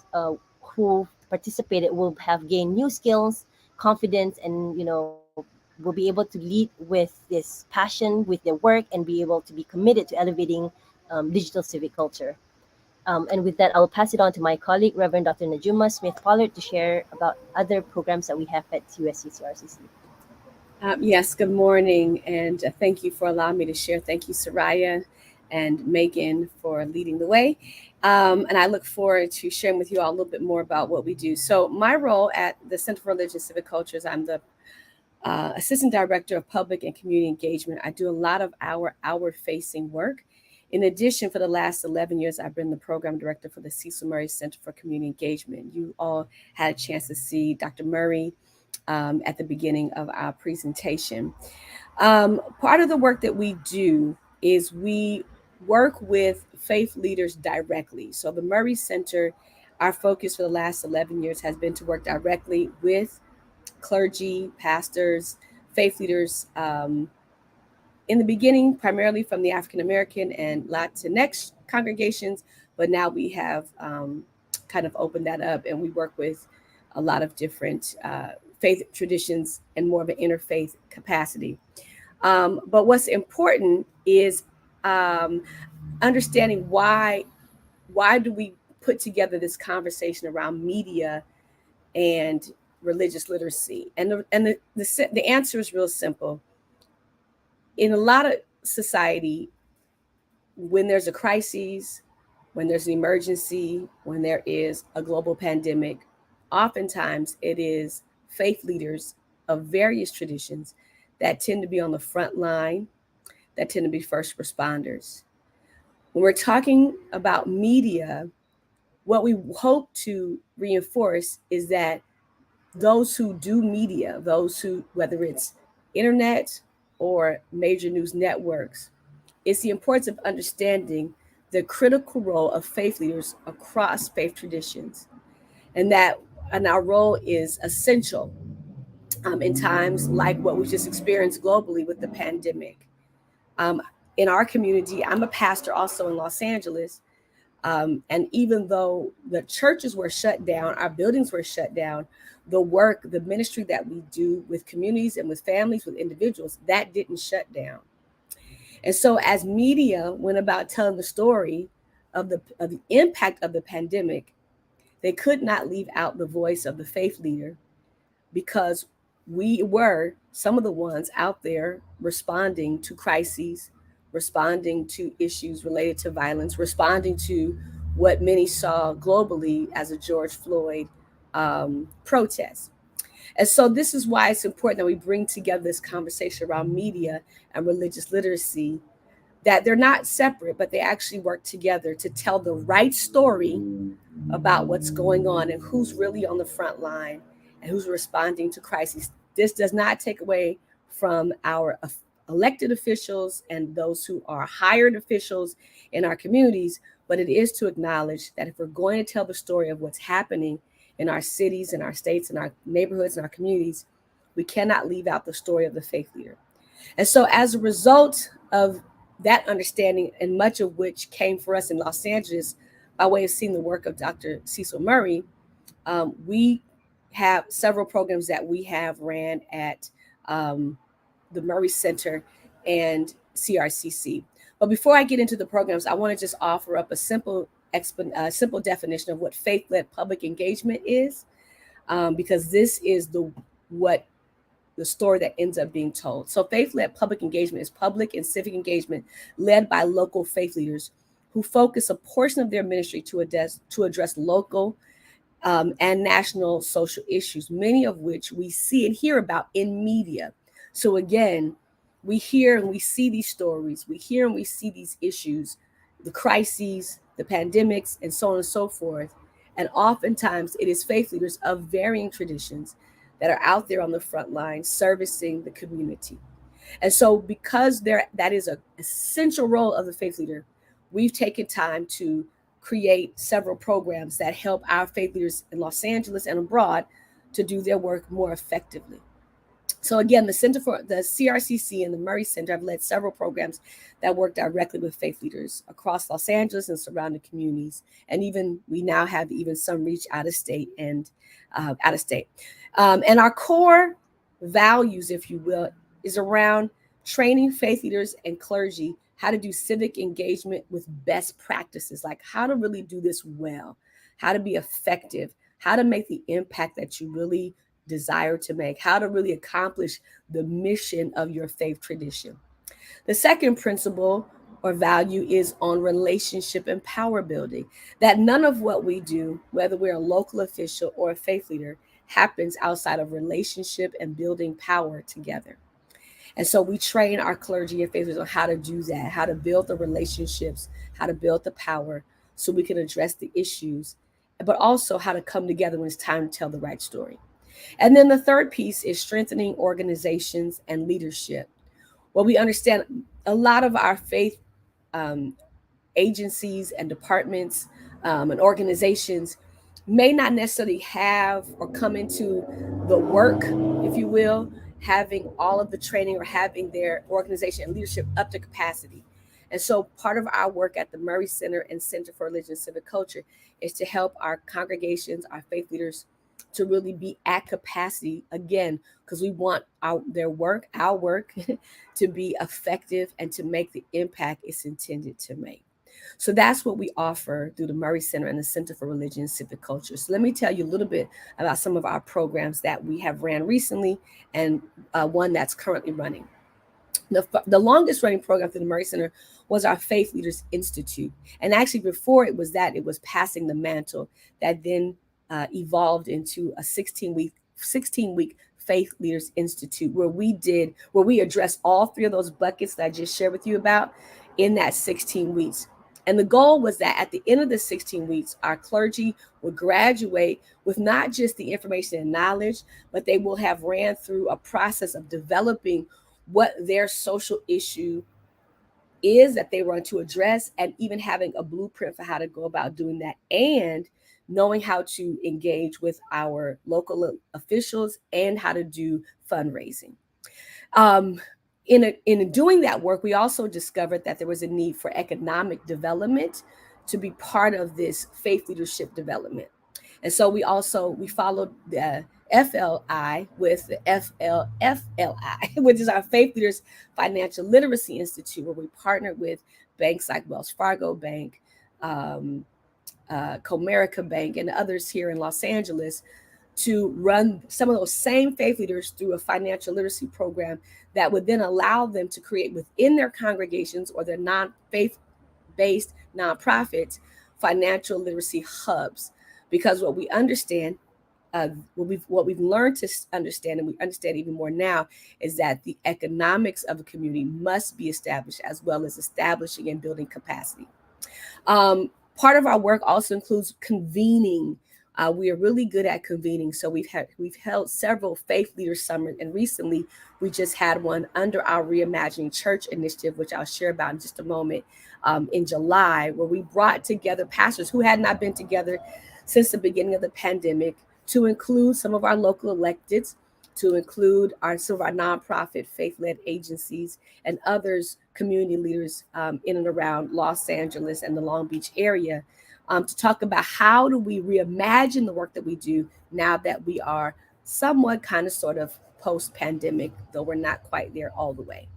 B: who participated will have gained new skills, confidence, and will be able to lead with this passion with their work and be able to be committed to elevating digital civic culture. And with that, I will pass it on to my colleague, Reverend Dr. Najuma Smith-Pollard, to share about other programs that we have at USCCRCC.
G: Yes, good morning, and thank you for allowing me to share. Thank you, Soraya and Megan, for leading the way. And I look forward to sharing with you all a little bit more about what we do. So my role at the Center for Religion and Civic Cultures, I'm the Assistant Director of Public and Community Engagement. I do a lot of our outward-facing work. In addition, for the last 11 years, I've been the Program Director for the Cecil Murray Center for Community Engagement. You all had a chance to see Dr. Murray at the beginning of our presentation. Part of the work that we do is we work with faith leaders directly. So the Murray Center, our focus for the last 11 years has been to work directly with clergy, pastors, faith leaders, in the beginning, primarily from the African American and Latinx congregations, but now we have kind of opened that up and we work with a lot of different faith traditions and more of an interfaith capacity. But what's important is understanding why do we put together this conversation around media and religious literacy? And the answer is real simple. In a lot of society, when there's a crisis, when there's an emergency, when there is a global pandemic, oftentimes it is faith leaders of various traditions that tend to be on the front line, that tend to be first responders. When we're talking about media, what we hope to reinforce is that those who do media, those who, whether it's internet or major news networks, it's the importance of understanding the critical role of faith leaders across faith traditions, and our role is essential in times like what we just experienced globally with the pandemic. In our community, I'm a pastor also in Los Angeles, and even though the churches were shut down, our buildings were shut down, the ministry that we do with communities and with families, with individuals, that didn't shut down. And so as media went about telling the story of the impact of the pandemic, they could not leave out the voice of the faith leader, because we were some of the ones out there responding to crises, responding to issues related to violence, responding to what many saw globally as a George Floyd protest. And so this is why it's important that we bring together this conversation around media and religious literacy, that they're not separate, but they actually work together to tell the right story about what's going on and who's really on the front line and who's responding to crises. This does not take away from our elected officials and those who are hired officials in our communities, but it is to acknowledge that if we're going to tell the story of what's happening in our cities, in our states, in our neighborhoods, in our communities, we cannot leave out the story of the faith leader. And so as a result of that understanding, and much of which came for us in Los Angeles by way of seeing the work of Dr. Cecil Murray, we have several programs that we have ran at the Murray Center and CRCC. But before I get into the programs, I want to just offer up a simple definition of what faith-led public engagement is, because this is the story that ends up being told. So faith-led public engagement is public and civic engagement led by local faith leaders who focus a portion of their ministry to address local and national social issues, many of which we see and hear about in media. So again, we hear and we see these stories, we hear and we see these issues, the crises, the pandemics, and so on and so forth. And oftentimes it is faith leaders of varying traditions that are out there on the front line servicing the community. And so because that is an essential role of the faith leader, we've taken time to create several programs that help our faith leaders in Los Angeles and abroad to do their work more effectively. So again, the Center for the CRCC and the Murray Center have led several programs that work directly with faith leaders across Los Angeles and surrounding communities. And even we now have even some reach out of state and and our core values, if you will, is around training faith leaders and clergy how to do civic engagement with best practices, like how to really do this well, how to be effective, how to make the impact that you really desire to make, how to really accomplish the mission of your faith tradition. The second principle or value is on relationship and power building, that none of what we do, whether we're a local official or a faith leader, happens outside of relationship and building power together. And so we train our clergy and faith leaders on how to do that, how to build the relationships, how to build the power so we can address the issues, but also how to come together when it's time to tell the right story. And then the third piece is strengthening organizations and leadership. Well, we understand a lot of our faith agencies and departments and organizations may not necessarily have or come into the work, if you will, having all of the training or having their organization and leadership up to capacity. And so part of our work at the Murray Center and Center for Religion and Civic Culture is to help our congregations, our faith leaders, to really be at capacity, again, because we want our work to be effective and to make the impact it's intended to make. So that's what we offer through the Murray Center and the Center for Religion and Civic Culture. So let me tell you a little bit about some of our programs that we have ran recently and one that's currently running. The longest running program through the Murray Center was our Faith Leaders Institute. And actually before it was Passing the Mantle that then evolved into a 16-week Faith Leaders Institute where we addressed all three of those buckets that I just shared with you about in that 16 weeks. And the goal was that at the end of the 16 weeks, our clergy would graduate with not just the information and knowledge, but they will have ran through a process of developing what their social issue is that they want to address, and even having a blueprint for how to go about doing that, and knowing how to engage with our local officials and how to do fundraising. In doing that work, we also discovered that there was a need for economic development to be part of this faith leadership development. And so we followed the FLI with the FLFLI, which is our Faith Leaders Financial Literacy Institute, where we partnered with banks like Wells Fargo Bank, Comerica Bank, and others here in Los Angeles to run some of those same faith leaders through a financial literacy program that would then allow them to create within their congregations or their non-faith-based nonprofits financial literacy hubs, because what we understand, what we've learned to understand, and we understand even more now, is that the economics of a community must be established, as well as establishing and building capacity. Part of our work also includes convening. We are really good at convening. So we've held several faith leader summits, and recently we just had one under our Reimagining Church initiative, which I'll share about in just a moment, in July, where we brought together pastors who had not been together since the beginning of the pandemic, to include some of our local electeds, to include some of our nonprofit faith-led agencies and others, community leaders in and around Los Angeles and the Long Beach area, to talk about how do we reimagine the work that we do now that we are somewhat kind of sort of post-pandemic, though we're not quite there all the way.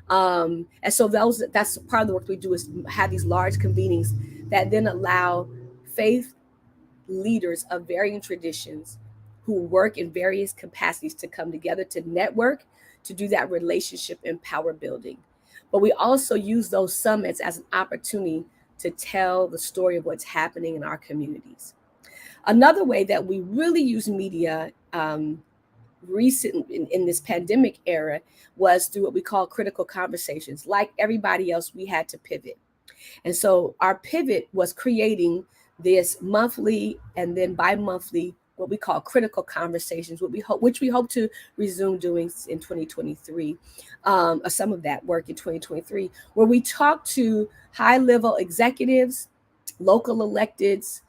G: And so that's part of the work we do, is have these large convenings that then allow faith leaders of varying traditions who work in various capacities to come together, to network, to do that relationship and power building. But we also use those summits as an opportunity to tell the story of what's happening in our communities. Another way that we really use media recent in this pandemic era was through what we call critical conversations. Like everybody else, we had to pivot. And so our pivot was creating this monthly and then bi-monthly, what we call critical conversations, which we hope to resume doing in 2023, some of that work in 2023, where we talk to high-level executives, local electeds,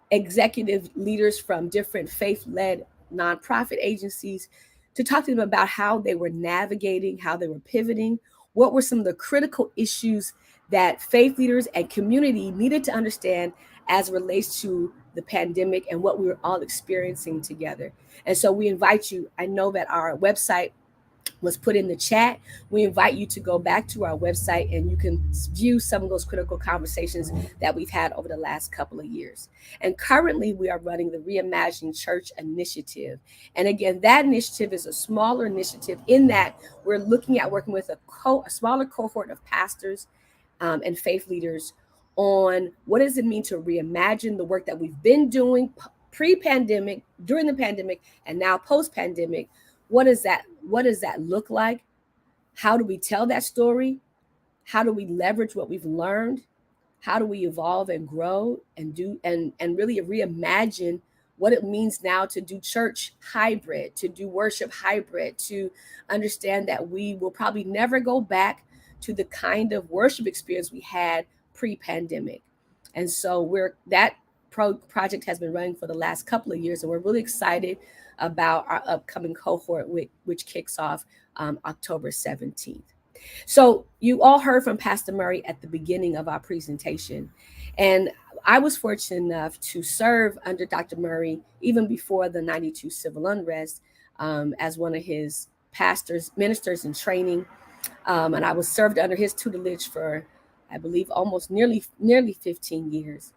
G: executive leaders from different faith-led nonprofit agencies, to talk to them about how they were navigating, how they were pivoting, what were some of the critical issues that faith leaders and community needed to understand as it relates to the pandemic and what we were all experiencing together. And so we invite you, I know that our website was put in the chat. We invite you to go back to our website and you can view some of those critical conversations that we've had over the last couple of years. And currently we are running the Reimagining Church initiative. And again, that initiative is a smaller initiative in that we're looking at working with a smaller cohort of pastors and faith leaders on what does it mean to reimagine the work that we've been doing pre-pandemic, during the pandemic, and now post-pandemic. What does that look like? How do we tell that story? How do we leverage what we've learned? How do we evolve and grow and do and really reimagine what it means now to do church hybrid, to do worship hybrid, to understand that we will probably never go back to the kind of worship experience we had pre-pandemic. And so that project has been running for the last couple of years, and we're really excited about our upcoming cohort, which kicks off October 17th. So you all heard from Pastor Murray at the beginning of our presentation, and I was fortunate enough to serve under Dr. Murray even before the 92 civil unrest as one of his ministers in training. And I was served under his tutelage for, I believe, almost nearly 15 years.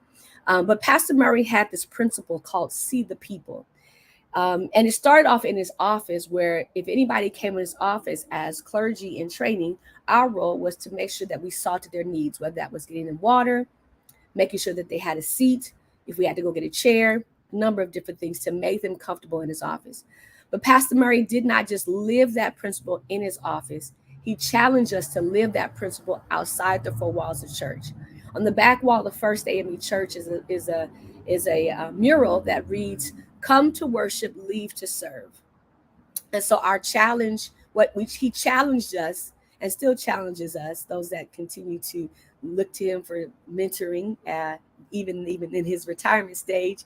G: But Pastor Murray had this principle called See the People. And it started off in his office, where if anybody came in his office as clergy in training, our role was to make sure that we saw to their needs, whether that was getting them water, making sure that they had a seat, if we had to go get a chair, a number of different things to make them comfortable in his office. But Pastor Murray did not just live that principle in his office. He challenged us to live that principle outside the four walls of church. On the back wall of First AME Church is a mural that reads, "Come to worship, leave to serve." And so our challenge, he challenged us and still challenges us, those that continue to look to him for mentoring, even in his retirement stage,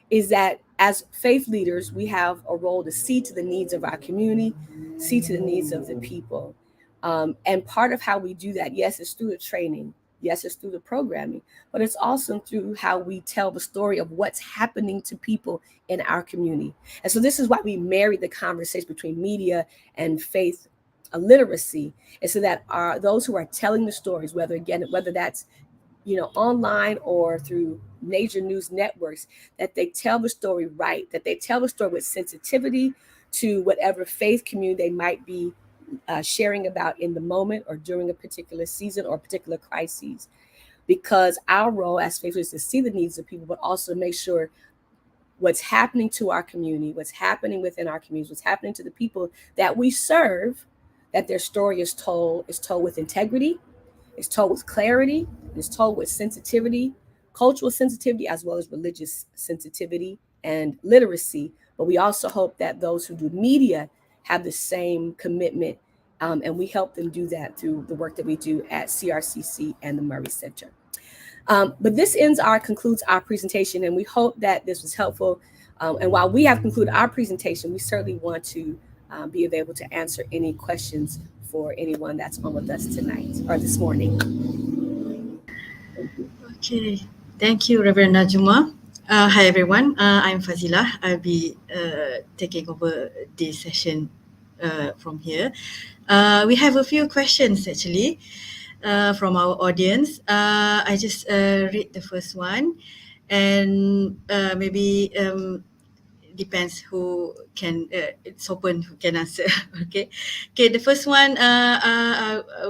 G: is that as faith leaders, we have a role to see to the needs of our community, see to the needs of the people. And part of how we do that, yes, is through the training. Yes, it's through the programming, but it's also through how we tell the story of what's happening to people in our community. And so this is why we marry the conversation between media and faith literacy, and so that those who are telling the stories, whether that's online or through major news networks, that they tell the story right, that they tell the story with sensitivity to whatever faith community they might be sharing about in the moment or during a particular season or particular crises. because our role as faith leaders is to see the needs of people, but also make sure what's happening to our community, what's happening within our communities, what's happening to the people that we serve, that their story is told with integrity, is told with clarity, is told with sensitivity, cultural sensitivity, as well as religious sensitivity and literacy. But we also hope that those who do media have the same commitment, and we help them do that through the work that we do at CRCC and the Murray Center. But this concludes our presentation, and we hope that this was helpful. And while we have concluded our presentation, we certainly want to be available to answer any questions for anyone that's on with us tonight or this morning.
H: Okay, thank you, Reverend Najuma. Hi, everyone. I'm Fazila. I'll be taking over this session from here. We have a few questions, actually, from our audience. I just read the first one, and maybe depends who can, it's open who can answer. Okay, the first one,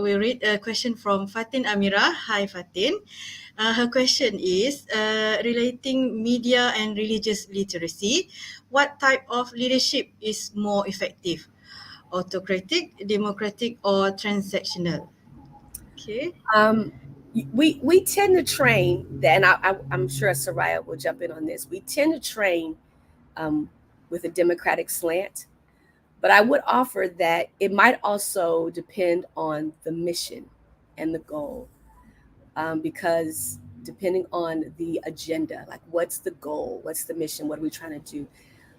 H: we read a question from Fatin Amira. Hi, Fatin. Her question is relating media and religious literacy. What type of leadership is more effective? Autocratic, democratic, or transactional? Okay.
G: We tend to train, and I'm sure Soraya will jump in on this. We tend to train with a democratic slant, but I would offer that it might also depend on the mission and the goal. Because depending on the agenda, like what's the goal, what's the mission, what are we trying to do,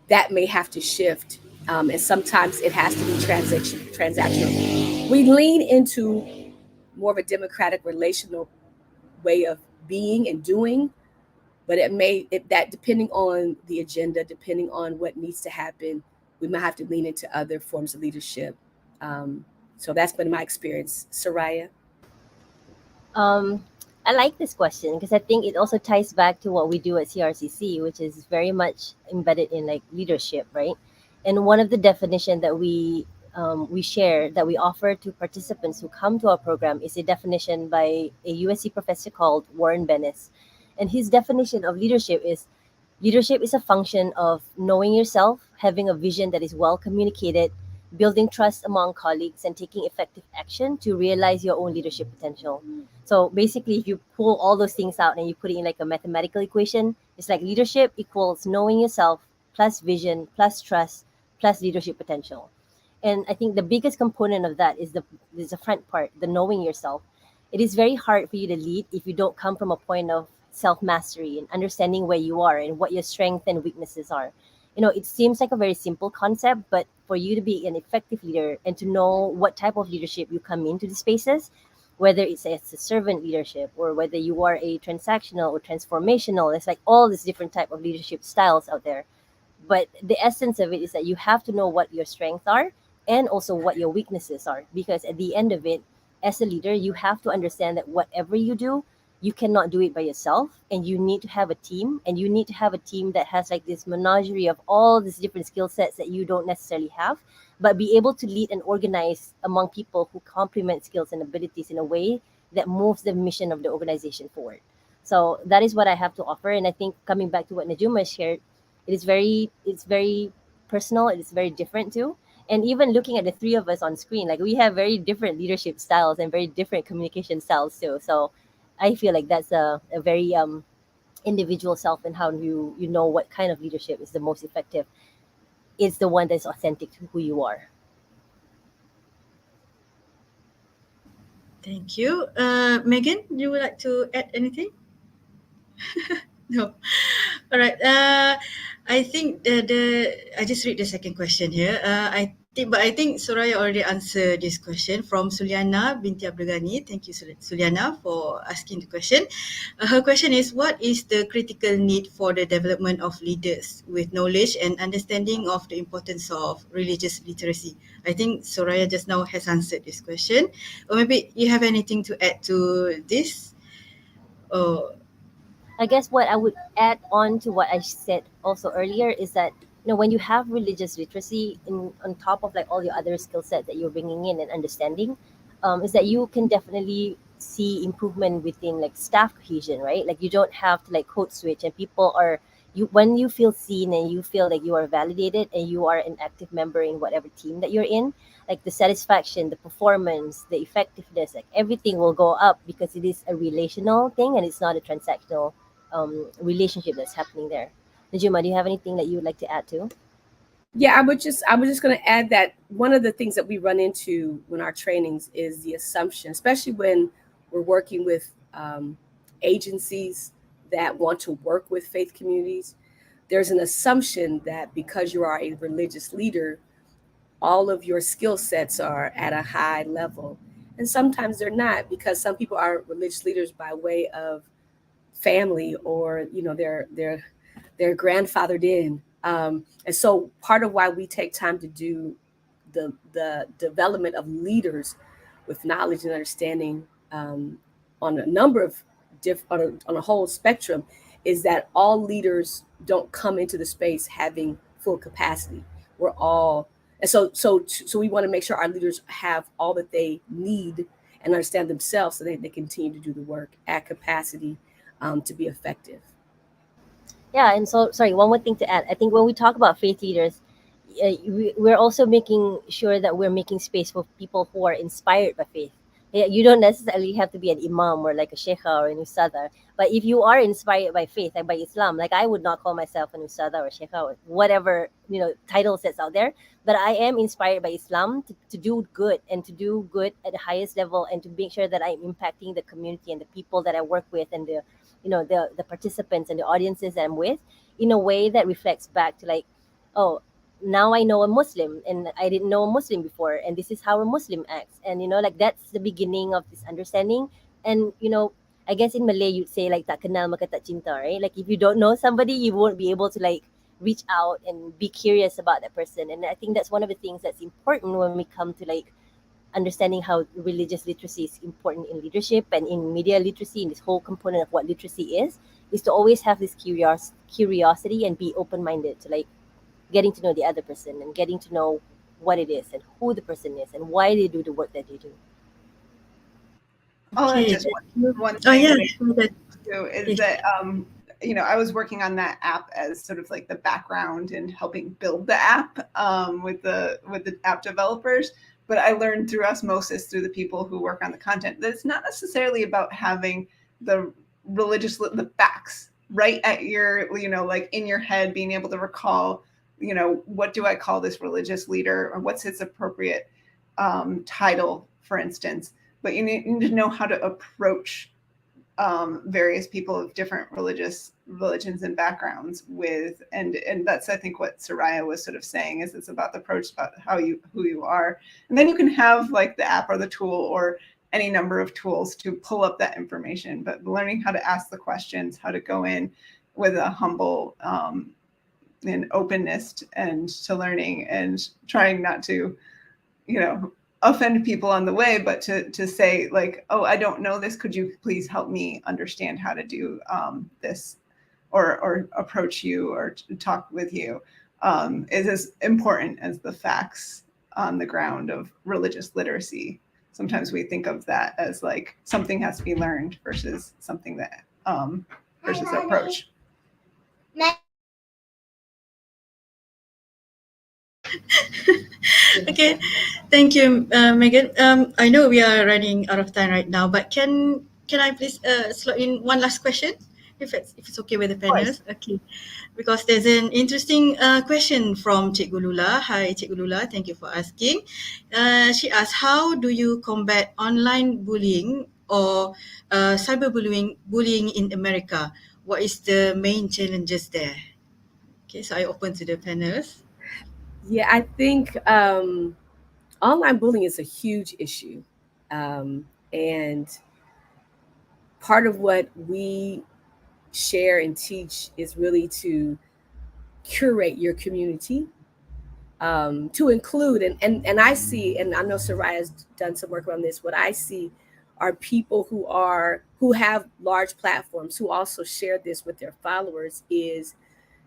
G: that may have to shift. And sometimes it has to be transactional. We lean into more of a democratic relational way of being and doing, but that depending on the agenda, depending on what needs to happen, we might have to lean into other forms of leadership. So that's been my experience. Soraya?
B: I like this question because I think it also ties back to what we do at CRCC, which is very much embedded in like leadership, right? And one of the definition that we share, that we offer to participants who come to our program, is a definition by a USC professor called Warren Bennis. And his definition of leadership is a function of knowing yourself, having a vision that is well communicated, building trust among colleagues, and taking effective action to realize your own leadership potential. So basically, if you pull all those things out and you put it in like a mathematical equation, it's like leadership equals knowing yourself plus vision plus trust plus leadership potential. And I think the biggest component of that is the front part, the knowing yourself. It is very hard for you to lead if you don't come from a point of self-mastery and understanding where you are and what your strengths and weaknesses are. It seems like a very simple concept, but for you to be an effective leader and to know what type of leadership you come into the spaces, whether it's a servant leadership or whether you are a transactional or transformational, it's like all these different type of leadership styles out there. But the essence of it is that you have to know what your strengths are and also what your weaknesses are, because at the end of it, as a leader, you have to understand that whatever you do, you cannot do it by yourself, and you need to have a team, and you need to have a team that has like this menagerie of all these different skill sets that you don't necessarily have, but be able to lead and organize among people who complement skills and abilities in a way that moves the mission of the organization forward. So that is what I have to offer. And I think coming back to what Najuma shared, it's very personal. It is very different too. And even looking at the three of us on screen, like we have very different leadership styles and very different communication styles too. So I feel like that's a very individual self, and how you know what kind of leadership is the most effective. It's the one that's authentic to who you are.
H: Thank you. Megan, you would like to add anything? No. All right. I think I just read the second question here. I think Soraya already answered this question from Suliana binti Abdul Ghani. Thank you, Suliana, for asking the question. Her question is, what is the critical need for the development of leaders with knowledge and understanding of the importance of religious literacy? I think Soraya just now has answered this question. Or maybe you have anything to add to this?
B: I guess what I would add on to what I said also earlier is that when you have religious literacy on top of like all your other skill set that you're bringing in and understanding, is that you can definitely see improvement within like staff cohesion, right? Like you don't have to like code switch, and people are you when you feel seen and you feel like you are validated and you are an active member in whatever team that you're in, like the satisfaction, the performance, the effectiveness, like everything will go up because it is a relational thing and it's not a transactional relationship that's happening there. Najuma, do you have anything that you would like to add to?
G: Yeah, I was just going to add that one of the things that we run into when our trainings is the assumption, especially when we're working with agencies that want to work with faith communities. There's an assumption that because you are a religious leader, all of your skill sets are at a high level. And sometimes they're not, because some people are religious leaders by way of family, or they're grandfathered in. And so part of why we take time to do the development of leaders with knowledge and understanding on a number of on a whole spectrum is that all leaders don't come into the space having full capacity. We're all and so we want to make sure our leaders have all that they need and understand themselves so they continue to do the work at capacity to be effective.
B: Yeah, and so sorry, one more thing to add. I think when we talk about faith leaders, we're also making sure that we're making space for people who are inspired by faith. Yeah, you don't necessarily have to be an imam or like a sheikha or an usada, but if you are inspired by faith, like by Islam, like I would not call myself an usada or sheikha or whatever titles that's out there, but I am inspired by Islam to do good and to do good at the highest level and to make sure that I'm impacting the community and the people that I work with and the participants and the audiences that I'm with in a way that reflects back to like, oh, now I know a Muslim and I didn't know a Muslim before, and this is how a Muslim acts. And like that's the beginning of this understanding. And I guess in Malay you'd say like tak kenal maka tak cinta, right? Like if you don't know somebody, you won't be able to like reach out and be curious about that person. And I think that's one of the things that's important when we come to like understanding how religious literacy is important in leadership and in media literacy, in this whole component of what literacy is to always have this curiosity and be open-minded to like getting to know the other person and getting to know what it is and who the person is and why they do the work that they do.
C: Oh,
H: Okay.
C: just one
H: Oh
C: thing
H: yeah.
C: that I do is that I was working on that app as sort of like the background and helping build the app with the app developers. But I learned through osmosis, through the people who work on the content, that it's not necessarily about having the facts right at your, like in your head, being able to recall, what do I call this religious leader, or what's its appropriate title, for instance. But you need to know how to approach various people of different religions and backgrounds with, and that's I think what Soraya was sort of saying, is it's about the approach, about who you are, and then you can have like the app or the tool or any number of tools to pull up that information. But learning how to ask the questions, how to go in with a humble and openness and to learning, and trying not to offend people on the way, but to say like, oh, I don't know this, could you please help me understand how to do this, or approach you or talk with you, is as important as the facts on the ground of religious literacy. Sometimes we think of that as like something has to be learned versus something that versus approach.
H: Okay, thank you, Megan. I know we are running out of time right now, but can I please slot in one last question, if it's okay with the panelists? Okay, because there's an interesting question from Cikgu Lula. Hi, Cikgu Lula. Thank you for asking. She asked, how do you combat online bullying or bullying in America? What is the main challenges there? Okay, so I open to the panelists.
G: Yeah, I think online bullying is a huge issue. And part of what we share and teach is really to curate your community, to include, and I see, and I know Soraya's done some work on this, what I see are people who have large platforms who also share this with their followers is,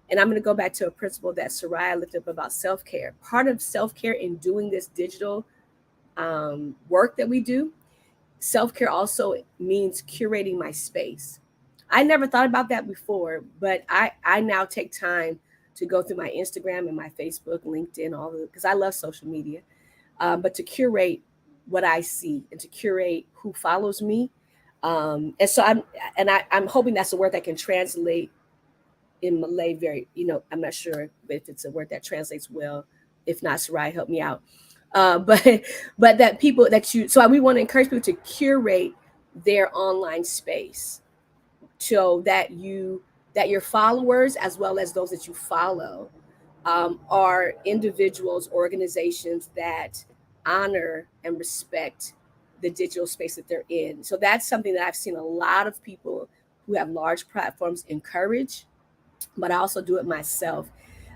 G: and I'm going to go back to a principle that Soraya lifted up about self-care. Part of self-care in doing this digital work that we do, self-care also means curating my space. I never thought about that before, but I now take time to go through my Instagram and my Facebook, LinkedIn, all of it, because I love social media. But to curate what I see and to curate who follows me. And so I'm hoping that's a word that can translate in Malay very, I'm not sure if it's a word that translates well. If not, Soraya, help me out. But that people that you, so we want to encourage people to curate their online space so that your followers, as well as those that you follow, are individuals, organizations that honor and respect the digital space that they're in. So that's something that I've seen a lot of people who have large platforms encourage, but I also do it myself.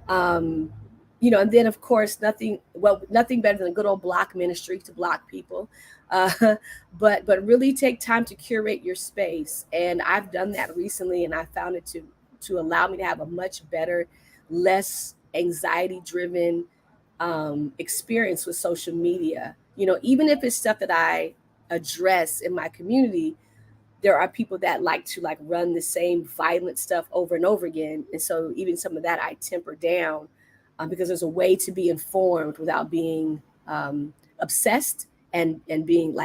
G: Um, and then of course, nothing better than a good old block ministry to block people. Uh, but really take time to curate your space. And I've done that recently, and I found it to allow me to have a much better, less anxiety driven experience with social media. Even if it's stuff that I address in my community, there are people that like to run the same violent stuff over and over again. And so even some of that I temper down, because there's a way to be informed without being obsessed and being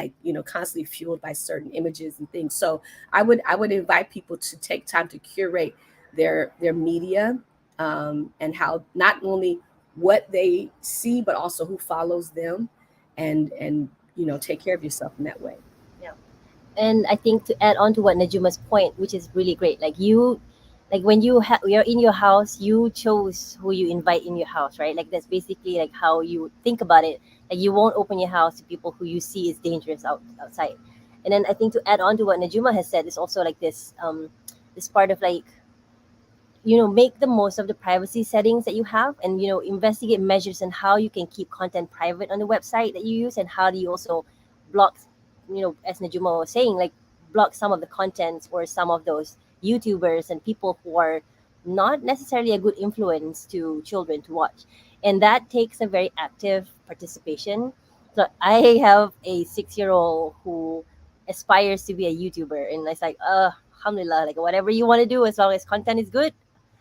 G: constantly fueled by certain images and things. So I would invite people to take time to curate their media, and how not only what they see, but also who follows them, and take care of yourself in that way.
B: And I think to add on to what Najuma's point, which is really great, when you're in your house, you chose who you invite in your house, right? Like that's basically like how you think about it. Like you won't open your house to people who you see is dangerous outside. And then I think to add on to what Najuma has said is also like this part of make the most of the privacy settings that you have, and investigate measures on how you can keep content private on the website that you use, and how do you also block, as Najuma was saying, like block some of the contents or some of those YouTubers and people who are not necessarily a good influence to children to watch. And that takes a very active participation. So I have a 6-year-old who aspires to be a YouTuber, and it's like, alhamdulillah, like whatever you want to do, as long as content is good,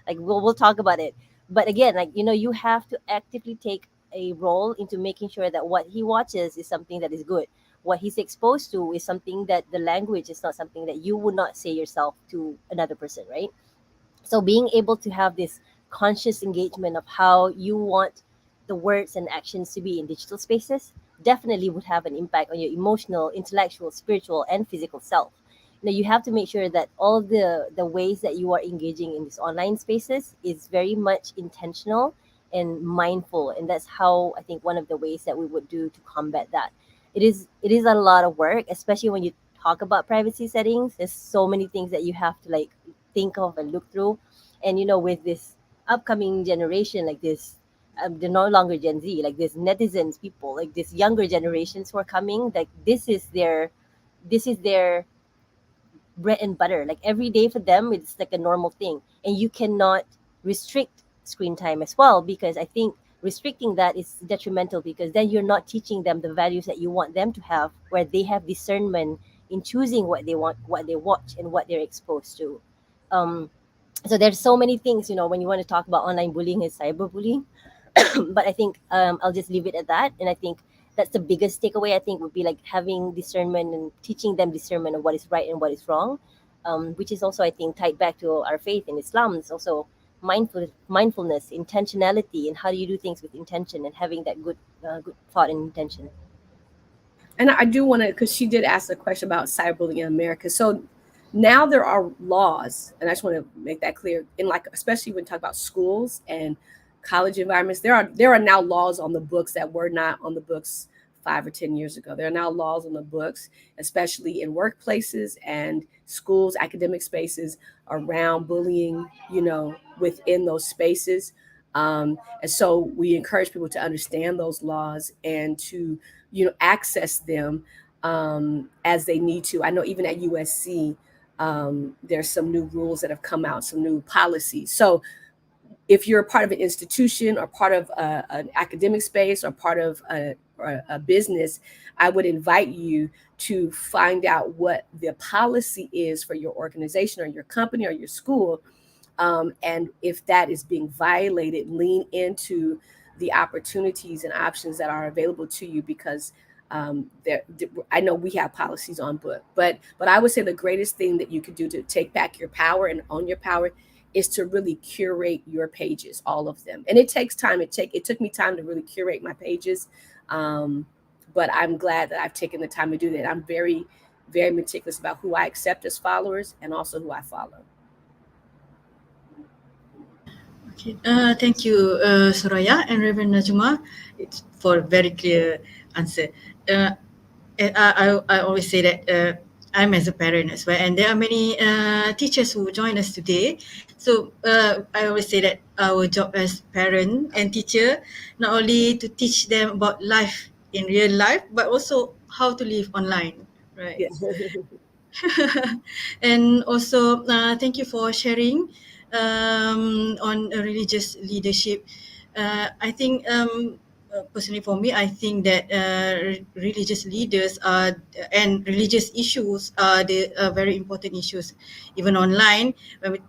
B: like we'll talk about it. But again, you have to actively take a role into making sure that what he watches is something that is good. What he's exposed to is something that the language is not something that you would not say yourself to another person, right? So being able to have this conscious engagement of how you want the words and actions to be in digital spaces definitely would have an impact on your emotional, intellectual, spiritual, and physical self. You have to make sure that all the ways that you are engaging in these online spaces is very much intentional and mindful. And that's how I think one of the ways that we would do to combat that. It is a lot of work, especially when you talk about privacy settings. There's so many things that you have to think of and look through. And with this upcoming generation, like this, they're no longer Gen Z, like this netizens people, like this younger generations who are coming, like this is their bread and butter. Like every day for them, it's like a normal thing. And you cannot restrict screen time as well, because I think restricting that is detrimental, because then you're not teaching them the values that you want them to have, where they have discernment in choosing what they want, what they watch, and what they're exposed to. So there's so many things, when you want to talk about online bullying and cyberbullying. But I think I'll just leave it at that. And I think that's the biggest takeaway, I think, would be like having discernment and teaching them discernment of what is right and what is wrong, which is also, I think, tied back to our faith in Islam. It's also mindfulness, intentionality, and how do you do things with intention and having that good thought and intention.
G: And I do want to, because she did ask a question about cyberbullying in America. So now there are laws, and I just want to make that clear, in especially when we talk about schools and college environments, there are now laws on the books that were not on the books 5 or 10 years ago. There are now laws on the books, especially in workplaces and schools, academic spaces, around bullying, within those spaces. And so we encourage people to understand those laws and to, access them as they need to. I know even at USC, there's some new rules that have come out, some new policies. So if you're a part of an institution or part of an academic space or part of a business, I would invite you to find out what the policy is for your organization or your company or your school. And if that is being violated, lean into the opportunities and options that are available to you, because I know we have policies on book, but I would say the greatest thing that you could do to take back your power and own your power is to really curate your pages, all of them. And it takes time. It took me time to really curate my pages. But I'm glad that I've taken the time to do that. I'm very, very meticulous about who I accept as followers and also who I follow.
H: Okay. Thank you, Soraya and Reverend Najuma, for a very clear answer. I always say that I'm as a parent as well, and there are many teachers who join us today. So I always say that our job as parent and teacher, not only to teach them about life in real life, but also how to live online, right?
G: Yes.
H: And also, thank you for sharing on religious leadership. I think personally for me, I think that religious leaders are and religious issues are the very important issues, even online.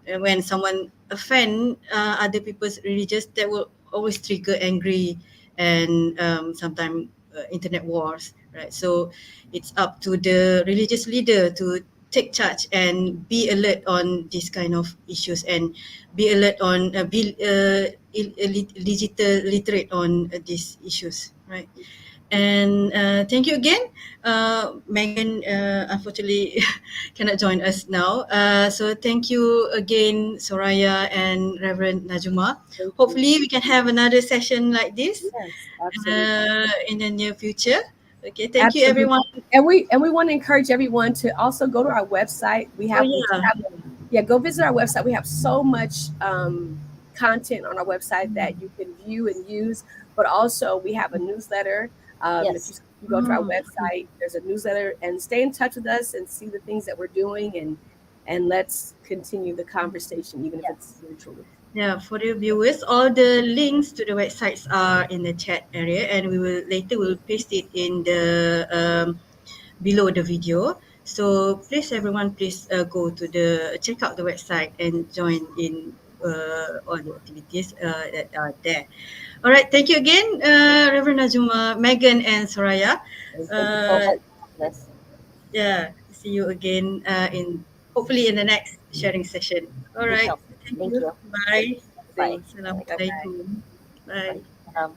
H: When someone offend other people's religious, that will always trigger angry and sometimes internet wars, right? So it's up to the religious leader to take charge and be alert on these kind of issues, and be alert on digital literate on these issues, right? And thank you again. Megan unfortunately cannot join us now. So thank you again, Soraya and Reverend Najuma. Hopefully we can have another session like this in the near future. Okay, thank you everyone.
G: And we want to encourage everyone to also go to our website. We have, go visit our website. We have so much content on our website that you can view and use, but also we have a newsletter. If you go to our website, there's a newsletter, and stay in touch with us and see the things that we're doing, and let's continue the conversation, even if it's virtually.
H: Yeah, for the viewers, all the links to the websites are in the chat area, and we will later paste it in the below the video. So please, everyone, go to check out the website and join in all the activities that are there. All right, thank you again, Reverend Najuma, Megan, and Soraya. Yeah, see you again hopefully in the next sharing session. All right, thank you. Bye.
B: Bye.
H: Assalamualaikum. Bye.